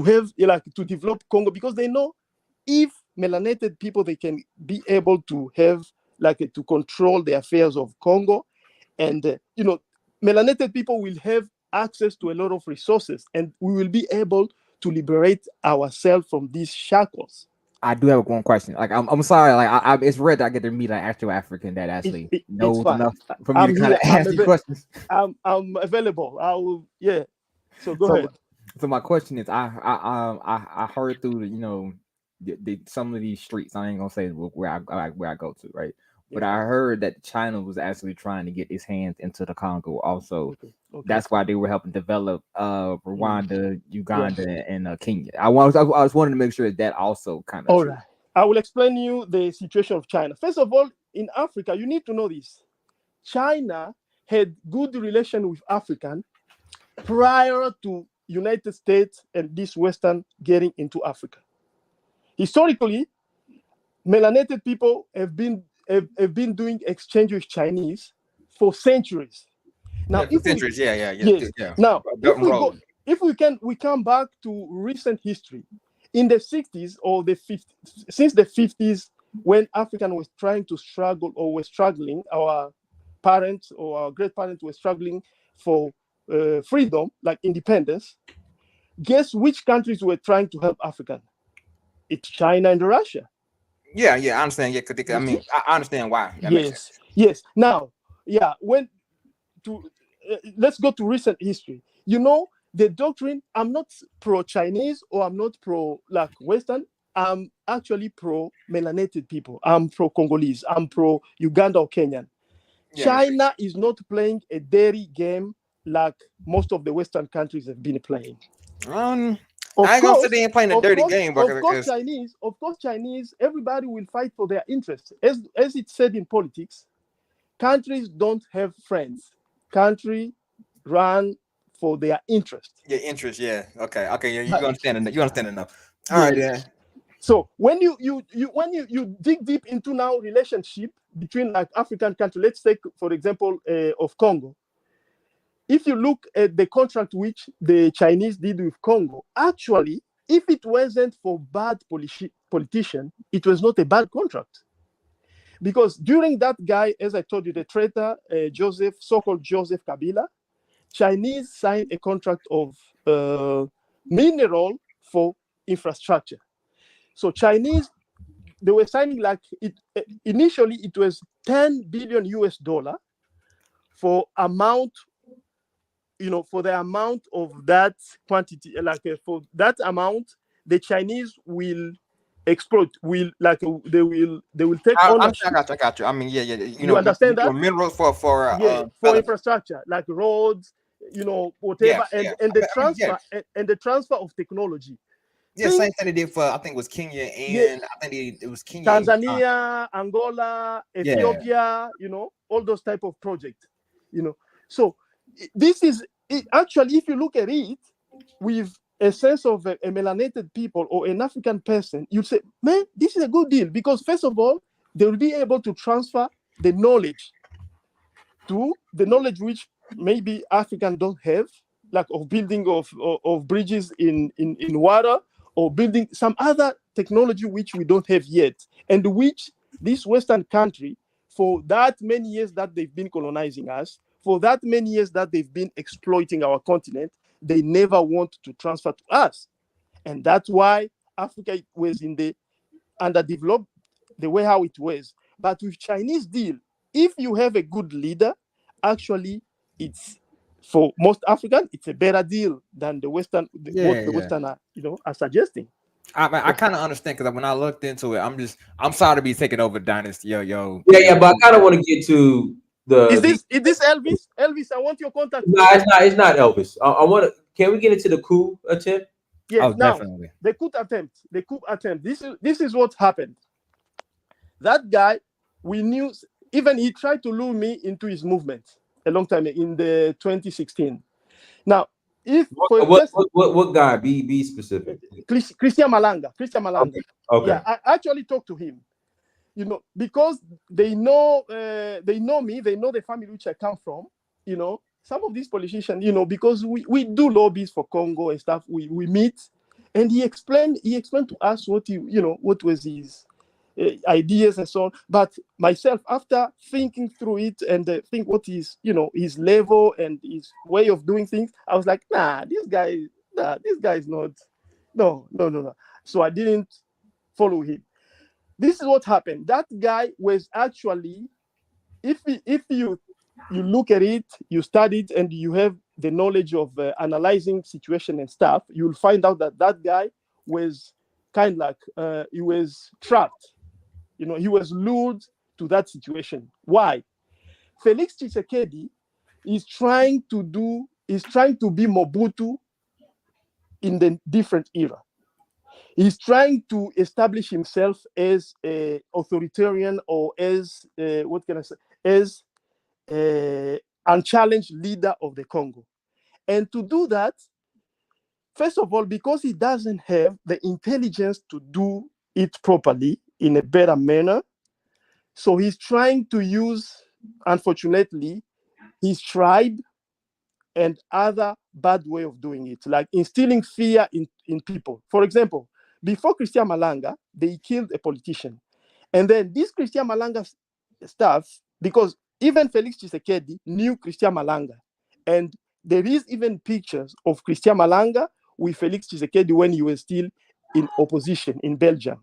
have to develop Congo, because they know if melanated people, they can be able to have to control the affairs of Congo, and melanated people will have access to a lot of resources, and we will be able to liberate ourselves from these shackles. I do have one question. Like, I'm sorry. Like, it's rare that I get to meet an actual African that actually It's knows fine. enough for me to I'm kind of here. ask these questions. I'm available. I will. Yeah. So go So, ahead. so my question is, I heard through some of these streets. I ain't gonna say where I go to, right? But I heard that China was actually trying to get its hands into the Congo. Also, Okay. that's why they were helping develop Rwanda, Uganda, Yes. and Kenya. I was wanting to make sure that also kind of All true. right. I will explain you the situation of China. First of all, in Africa, you need to know this. China had good relation with African prior to United States and this Western getting into Africa. Historically, melanated people have been doing exchange with Chinese for centuries. Now, Yeah, for centuries. Yeah. Yes. Yeah. Now, Belt and Road. if we come back to recent history, in the 60s or the 50s, since the 50s, when African was trying to struggle or were struggling, our parents or our great parents were struggling for freedom, like independence. Guess which countries were trying to help African? It's China and Russia. Yeah, I understand. Yeah, I mean, I understand why. That makes sense. Yes. Now, let's go to recent history. You know, the doctrine, I'm not pro-Chinese or I'm not pro Western. I'm actually pro-melanated people. I'm pro-Congolese. I'm pro-Uganda or Kenyan. Yeah, China is not playing a dirty game like most of the Western countries have been playing. I ain't gonna say they ain't playing a dirty game, but Of course, Chinese, everybody will fight for their interests. As it's said in politics, countries don't have friends. Countries run for their interest. Yeah, interest. Yeah. Okay. Yeah, you understand. You understand enough. All Yes. right, then. So when you dig deep into now relationship between like African countries, let's take for example of Congo. If you look at the contract which the Chinese did with Congo, actually, if it wasn't for bad politician, it was not a bad contract. Because during that guy, as I told you, the traitor, so-called Joseph Kabila, Chinese signed a contract of mineral for infrastructure. So Chinese, they were signing like it initially it was 10 billion US dollar for amount, for the amount of that quantity, for that amount, the Chinese will exploit, they will take ownership. I got you. I mean, yeah. You understand that? Minerals for for infrastructure like roads, whatever, Yeah. and the transfer and the transfer of technology. Yeah, same thing they did for I think it was Kenya and I think it was Kenya, Tanzania, Angola, Ethiopia, all those type of projects, So this is actually, if you look at it with a sense of a melanated people or an African person, you say, man, this is a good deal because first of all, they will be able to transfer the knowledge which maybe African don't have, like of building of bridges in water, or building some other technology which we don't have yet, and which this Western country, for that many years that they've been colonizing us, for that many years that they've been exploiting our continent, they never want to transfer to us. And that's why Africa was in the underdeveloped, the way how it was. But with Chinese deal, if you have a good leader, actually, it's for most African, it's a better deal than the Western, what the Western are, are suggesting. I kind of understand because when I looked into it, I'm sorry to be taking over Dynasty, yo. Yeah, but I kind of want to get to the. Is this Elvis? Elvis, I want your contact. No, it's not Elvis. I want to. Can we get into the coup attempt? Yes, now definitely. The coup attempt. This is what happened. That guy, we knew, even he tried to lure me into his movement a long time in the 2016. Now, what guy? Be specific. Christian Malanga. Okay. Yeah, I actually talked to him. Because they know me, they know the family which I come from. Some of these politicians, because we do lobbies for Congo and stuff. We meet, and he explained to us what what was his ideas and so on. But myself, after thinking through it and think what is his level and his way of doing things, I was like, this guy is not. No. So I didn't follow him. This is what happened. That guy was actually, if you look at it, you study it, and you have the knowledge of analyzing situation and stuff, you'll find out that that guy was kind of like he was trapped. You know, he was lured to that situation. Why? Felix Tshisekedi is trying to be Mobutu in the different era. He's trying to establish himself as a authoritarian, or as what can I say, as unchallenged leader of the Congo. And to do that, first of all, because he doesn't have the intelligence to do it properly in a better manner, so he's trying to use, unfortunately, his tribe and other bad way of doing it, like instilling fear in people. For example, before Christian Malanga, they killed a politician. And then this Christian Malanga stuff, because even Felix Tshisekedi knew Christian Malanga. And there is even pictures of Christian Malanga with Felix Tshisekedi when he was still in opposition in Belgium.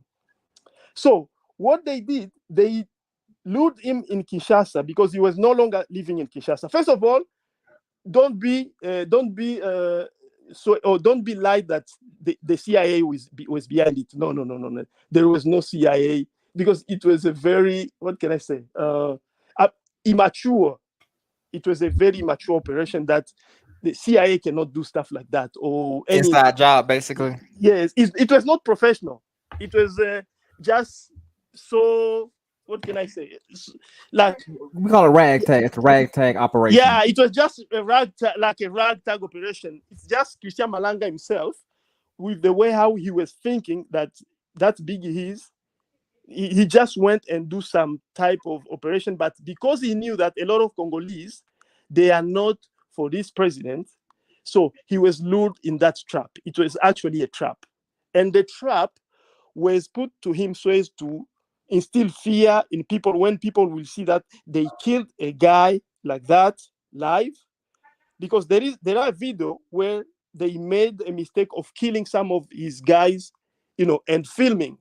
So what they did, they lured him in Kinshasa because he was no longer living in Kinshasa. First of all, don't be lied that the CIA was behind it. No. There was no CIA, because it was a very, what can I say, immature. It was a very immature operation that the CIA cannot do stuff like that, or any inside job, basically. Yes, it was not professional. It was just so, what can I say? Like, We call it ragtag. It's a ragtag operation. yeah, it was just a ragtag operation. It's just Christian Malanga himself, with the way how he was thinking that big he is. He just went and do some type of operation, but because he knew that a lot of Congolese, they are not for this president, so he was lured in that trap. It was actually a trap, and the trap was put to him so as to instill fear in people. When people will see that they killed a guy like that live, because there are video where they made a mistake of killing some of his guys, and filming.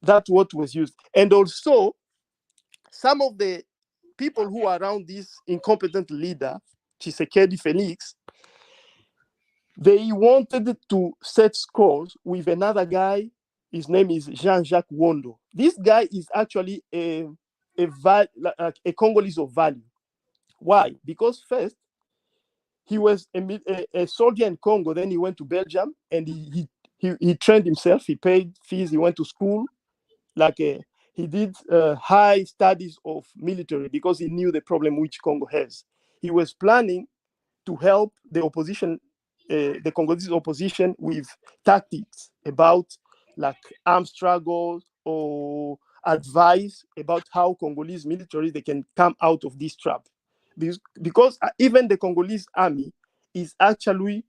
That's what was used. And also, some of the people who are around this incompetent leader, Tshisekedi Felix, they wanted to set scores with another guy. His name is Jean-Jacques Wondo. This guy is actually a Congolese of value. Why? Because first, he was a soldier in Congo. Then he went to Belgium, and he trained himself. He paid fees. He went to school. He did high studies of military, because he knew the problem which Congo has. He was planning to help the opposition, the Congolese opposition, with tactics about armed struggles, or advice about how Congolese military they can come out of this trap. Because even the Congolese army is actually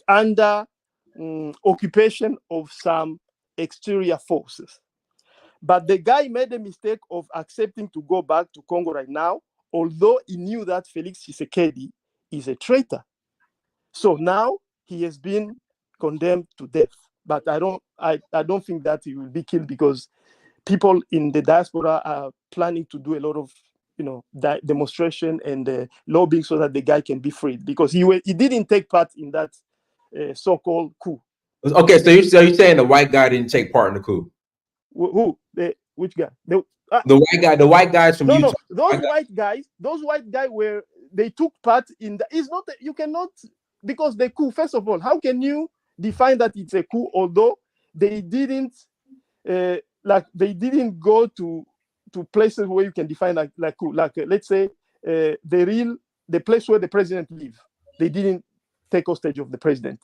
under occupation of some exterior forces. But the guy made a mistake of accepting to go back to Congo right now, although he knew that Felix Tshisekedi is a traitor. So now he has been condemned to death. But I don't think that he will be killed, because people in the diaspora are planning to do a lot of demonstration and lobbying so that the guy can be freed, because he didn't take part in that so-called coup. Okay, so you're saying the white guy didn't take part in the coup? Who? Which guy? The white guy. The white guys from Utah. No, those white guys they took part in the. It's not. You cannot, because the coup. First of all, how can you define that it's a coup, although they didn't they didn't go to places where you can define like coup. Let's say the place where the president lives. They didn't take hostage of the president.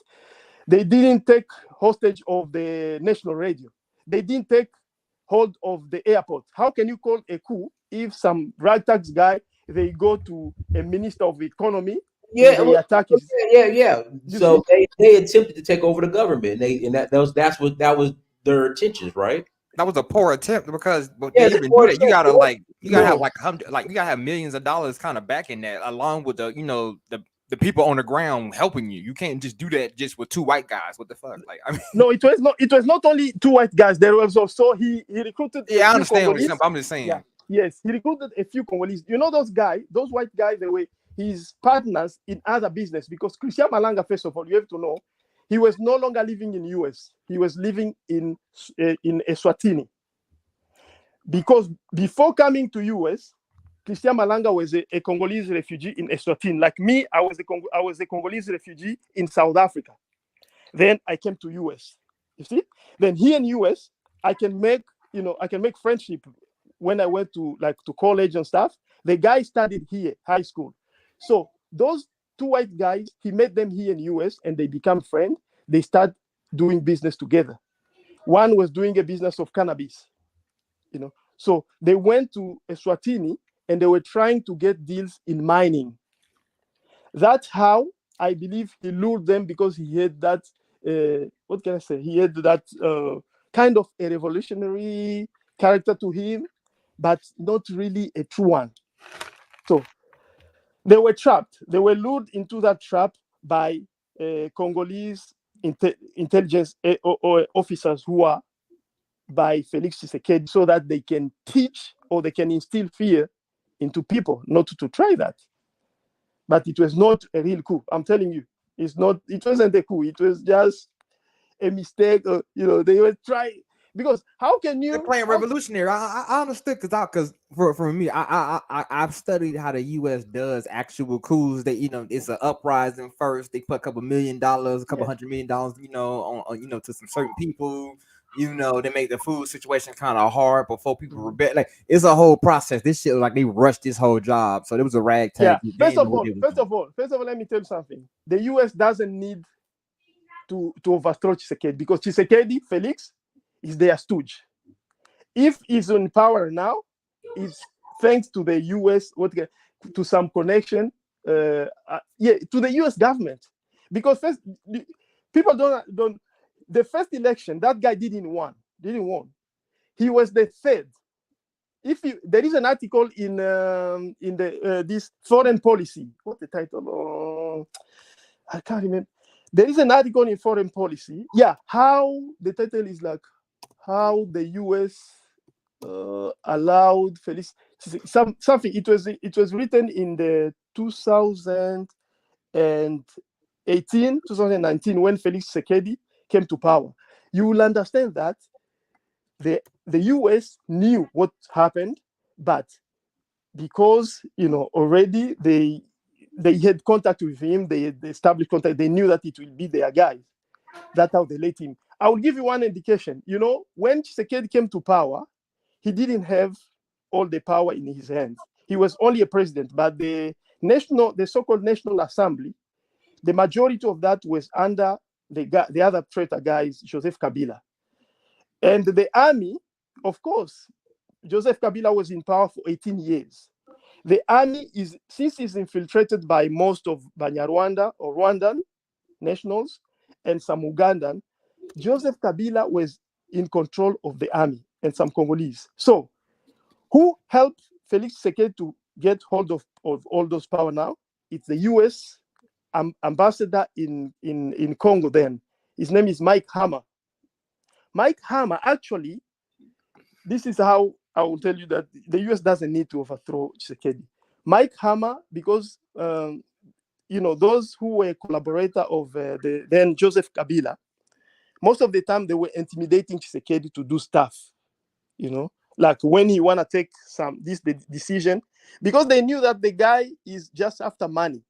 They didn't take hostage of the national radio. They didn't take hold of the airport. How can you call a coup if some ragtag guy, they go to a minister of economy? Yeah, they attack his, yeah. So they attempted to take over the government. That was their intentions, right? That was a poor attempt, because Yeah, you gotta have millions of dollars kind of backing that, along with the the people on the ground helping you. You can't just do that just with two white guys. What the fuck? Like, I mean, No, it was not. It was not only two white guys. There was also he recruited. yeah, a I few understand what you're Congolese. saying, but I'm just saying. Yeah, yes, he recruited a few Congolese. You know those guys, those white guys. They were his partners in other business because Christian Malanga, first of all, you have to know, he was no longer living in US. He was living in Eswatini. Because before coming to US, Christian Malanga was a Congolese refugee in Eswatini. Like me, I was a Congolese refugee in South Africa. Then I came to US. You see? Then here in US, I can make friendship when I went to college and stuff. The guy studied here, high school. So those two white guys, he met them here in US and they become friends. They start doing business together. One was doing a business of cannabis, So they went to Eswatini and they were trying to get deals in mining. That's how I believe he lured them, because he had that, what can I say? He had that kind of a revolutionary character to him, but not really a true one. So they were trapped. They were lured into that trap by Congolese intelligence officers who are by Felix Tshisekedi, so that they can teach or they can instill fear into people not to try that. But it was not a real coup. I'm telling you, it wasn't a coup. It was just a mistake. They were trying, because how can you? They're playing revolutionary. I understood because for me, I've studied how the U.S. does actual coups. That it's an uprising first. They put a couple $1 million, a couple $100 million, on to some certain people. They make the food situation kind of hard before people rebel. Like, it's a whole process. This shit, like, they rushed this whole job. So there was a ragtag. Yeah. First of all, let me tell you something. The U.S. doesn't need to overthrow Tshisekedi, because Tshisekedi, Felix, is their stooge. If he's in power now, it's thanks to the U.S. to some connection, to the U.S. government, because first people don't. The first election, that guy didn't won. He was the third. There is an article in this foreign policy. What's the title? I can't remember. There is an article in foreign policy. Yeah, how the title is like how the U.S. Allowed Felix something. It was written in the 2019 when Felix Tshisekedi came to power. You will understand that the U.S. knew what happened, but because already they had contact with him, they had established contact, they knew that it will be their guys. That's how they let him. I will give you one indication. When Tshisekedi came to power, he didn't have all the power in his hands. He was only a president, but the so-called National Assembly, the majority of that was under the other traitor guys, Joseph Kabila. And the army, of course, Joseph Kabila was in power for 18 years. The army since it's infiltrated by most of Banyarwanda or Rwandan nationals and some Ugandan, Joseph Kabila was in control of the army and some Congolese. So who helped Felix Tshisekedi to get hold of all those power now? It's the U.S. ambassador in Congo then. His name is Mike Hammer. Mike Hammer, actually, this is how I will tell you that the U.S. doesn't need to overthrow Tshisekedi. Mike Hammer, because those who were collaborator of then Joseph Kabila, most of the time they were intimidating Tshisekedi to do stuff. Like when he wanna take the decision, because they knew that the guy is just after money.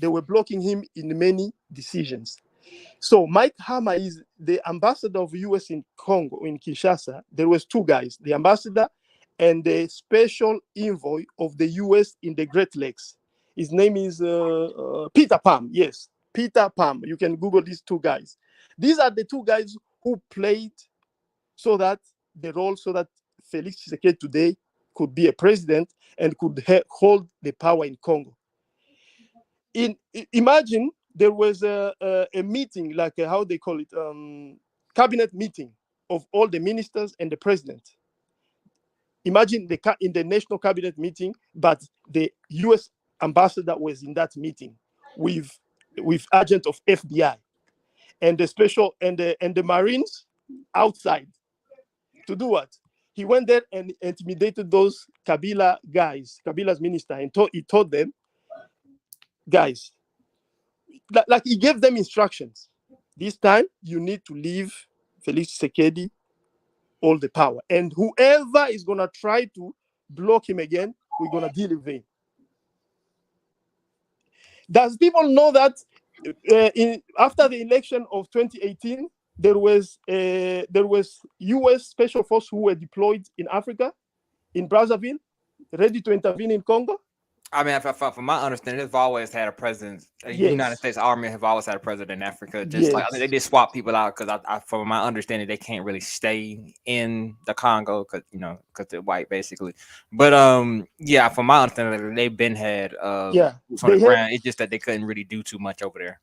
They were blocking him in many decisions. So Mike Hammer is the ambassador of U.S. in Congo, in Kinshasa. There was two guys, the ambassador and the special envoy of the U.S. in the Great Lakes. His name is Peter Palm. Yes, Peter Palm. You can Google these two guys. These are the two guys who played so that Felix Tshisekedi today could be a president and could hold the power in Congo. Imagine there was a meeting, like how they call it, cabinet meeting of all the ministers and the president. Imagine in the national cabinet meeting, but the U.S. ambassador was in that meeting. with agents of FBI and the special and the Marines outside to do what? He went there and intimidated those Kabila guys, Kabila's minister, and he told them, guys, like he gave them instructions. This time you need to leave Felix Tshisekedi all the power, and whoever is gonna try to block him again, we're gonna deal with him. Does people know that after the election of 2018, there was U.S. special force who were deployed in Africa, in Brazzaville, ready to intervene in Congo? I mean, from my understanding, they've always had a president. The Yes. United States Army have always had a president in Africa. Just like I mean, they just swap people out because, from my understanding, they can't really stay in the Congo because they're white, basically. But yeah, from my understanding, they've been had boots on the ground. It's just that they couldn't really do too much over there.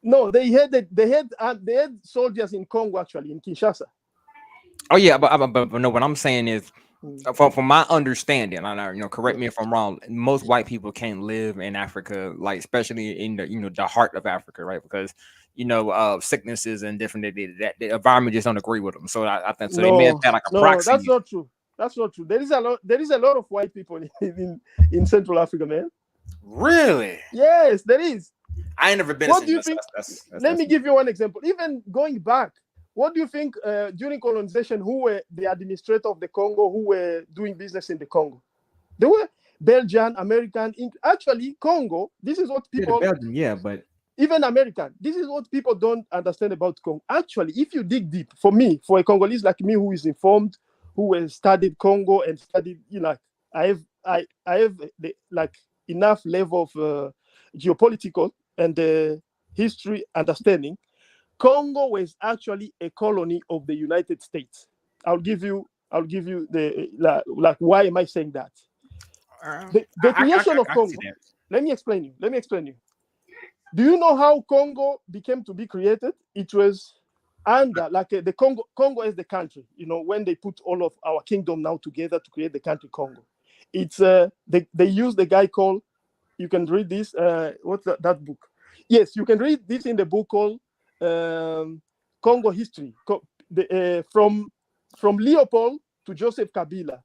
No, they had soldiers in Congo, actually, in Kinshasa. Oh yeah, but no, what I'm saying is, from my understanding, I know, correct me if I'm wrong, most white people can't live in Africa, like especially in the the heart of Africa, right? Because sicknesses and different that the environment just don't agree with them. So I think so. They may have had like a proxy. That's not true. That's not true. There is a lot of white people in Central Africa, man. Really? Yes, there is. I ain't never been. What do you think? Let me give you one example. Even going back, what do you think during colonization, who were the administrator of the Congo, who were doing business in the Congo? They were Belgian, American. Actually, Congo, this is what people... Yeah, but... Even American. This is what people don't understand about Congo. Actually, if you dig deep, for a Congolese like me who is informed, who has studied Congo and studied, I have enough level of geopolitical and history understanding. Congo was actually a colony of the United States. I'll give you the why am I saying that? The creation of Congo. Let me explain you. Do you know how Congo became to be created? It was under the Congo is the country. When they put all of our kingdom now together to create the country Congo. It's they use the guy called. You can read this. What's that book? Yes, you can read this in the book called Congo History, from Leopold to Joseph Kabila.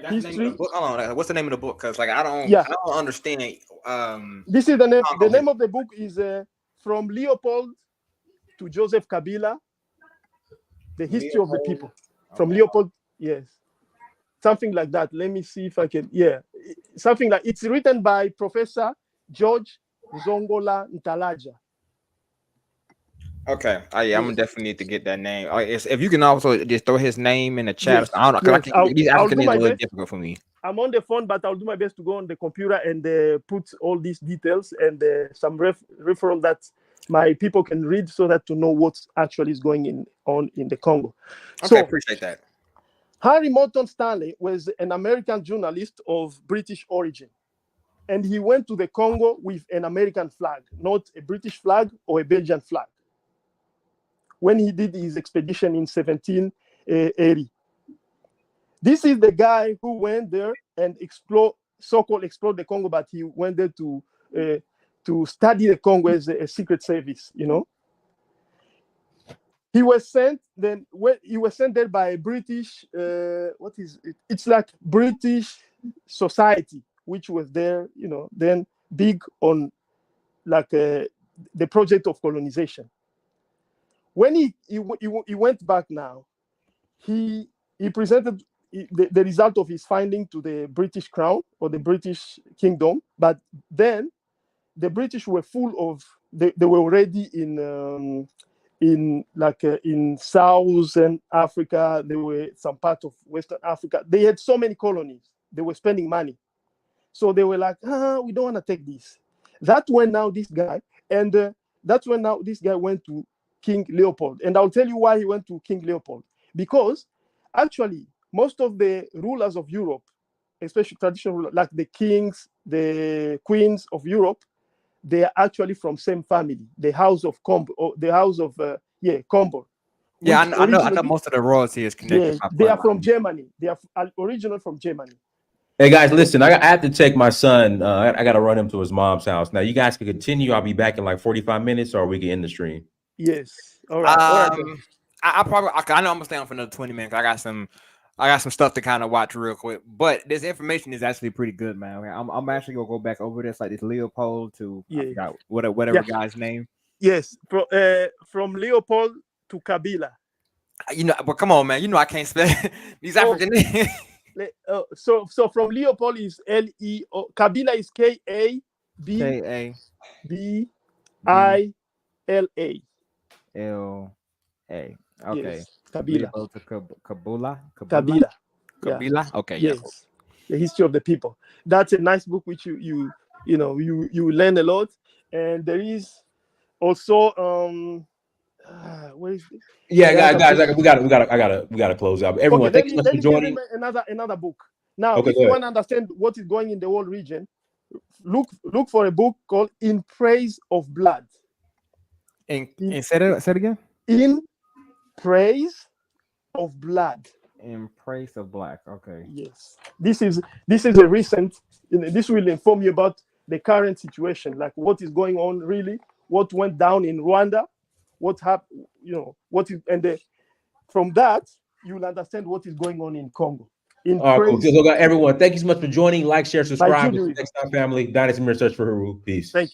History. What's the name of the book? Because I don't understand. This is the name. The name of the book is From Leopold to Joseph Kabila, the history of the people. From Leopold, yes, something like that. Let me see if I can. Yeah, something like it's written by Professor George Zongola Ntalaja. Okay. I'm gonna definitely need to get that name. If you can also just throw his name in the chat. Yes. I don't know. These African names are really difficult for me. I'm on the phone, but I'll do my best to go on the computer and put all these details and some referral that my people can read so that to know what actually is going on in the Congo. Okay, appreciate that. Harry Morton Stanley was an American journalist of British origin. And he went to the Congo with an American flag, not a British flag or a Belgian flag, when he did his expedition in 1780. This is the guy who went there and so-called explored the Congo, but he went there to study the Congo as a secret service, He was sent there by a British, what is it? It's like British society, which was there, then big on the project of colonization. When he went back now, he presented the result of his finding to the British Crown or the British Kingdom, but then the British were full of they were already in Southern Africa. They were some part of Western Africa. They had so many colonies. They were spending money, so they were like, we don't want to take this. That's when now this guy went to King Leopold, and I'll tell you why he went to King Leopold. Because actually, most of the rulers of Europe, especially traditional rulers, like the kings, the queens of Europe, they are actually from same family, the House of Combo, or the House of Combo. Yeah, I know most of the royalty is connected. Yeah, they are from Germany. They are original from Germany. Hey guys, listen, I have to take my son. I got to run him to his mom's house. Now, you guys can continue. I'll be back in like 45 minutes, or we can end the stream. Yes. All right. All right. Then. I probably I know I'm gonna stay on for another 20 minutes. I got some stuff to kind of watch real quick. But this information is actually pretty good, man. I'm actually gonna go back over this, like this Leopold to I forgot whatever guy's name. Yes, from Leopold to Kabila. You know, but come on, man. You know I can't spell these African names. So from Leopold is Leo. Kabila is Kabila. Okay. Yes, Kabila. To Kabila. Yeah. Okay. Yes. Yeah. The history of the people. That's a nice book which you learn a lot. And there is also where is it? Yeah, guys, we gotta close out. Everyone, okay, thank you so much for joining. Another book. Now, Okay, if you want to understand what is going in the whole region, look for a book called "In Praise of Blood." And say it again. In Praise of Blood. In Praise of Black. Okay. Yes. This is a recent. This will inform you about the current situation, like what is going on really, what went down in Rwanda, what happened, from that you will understand what is going on in Congo. Cool. So, everyone, thank you so much for joining. Like, share, subscribe. Next time, family. Dynasty Mirror, search for Haru. Peace. Thank you.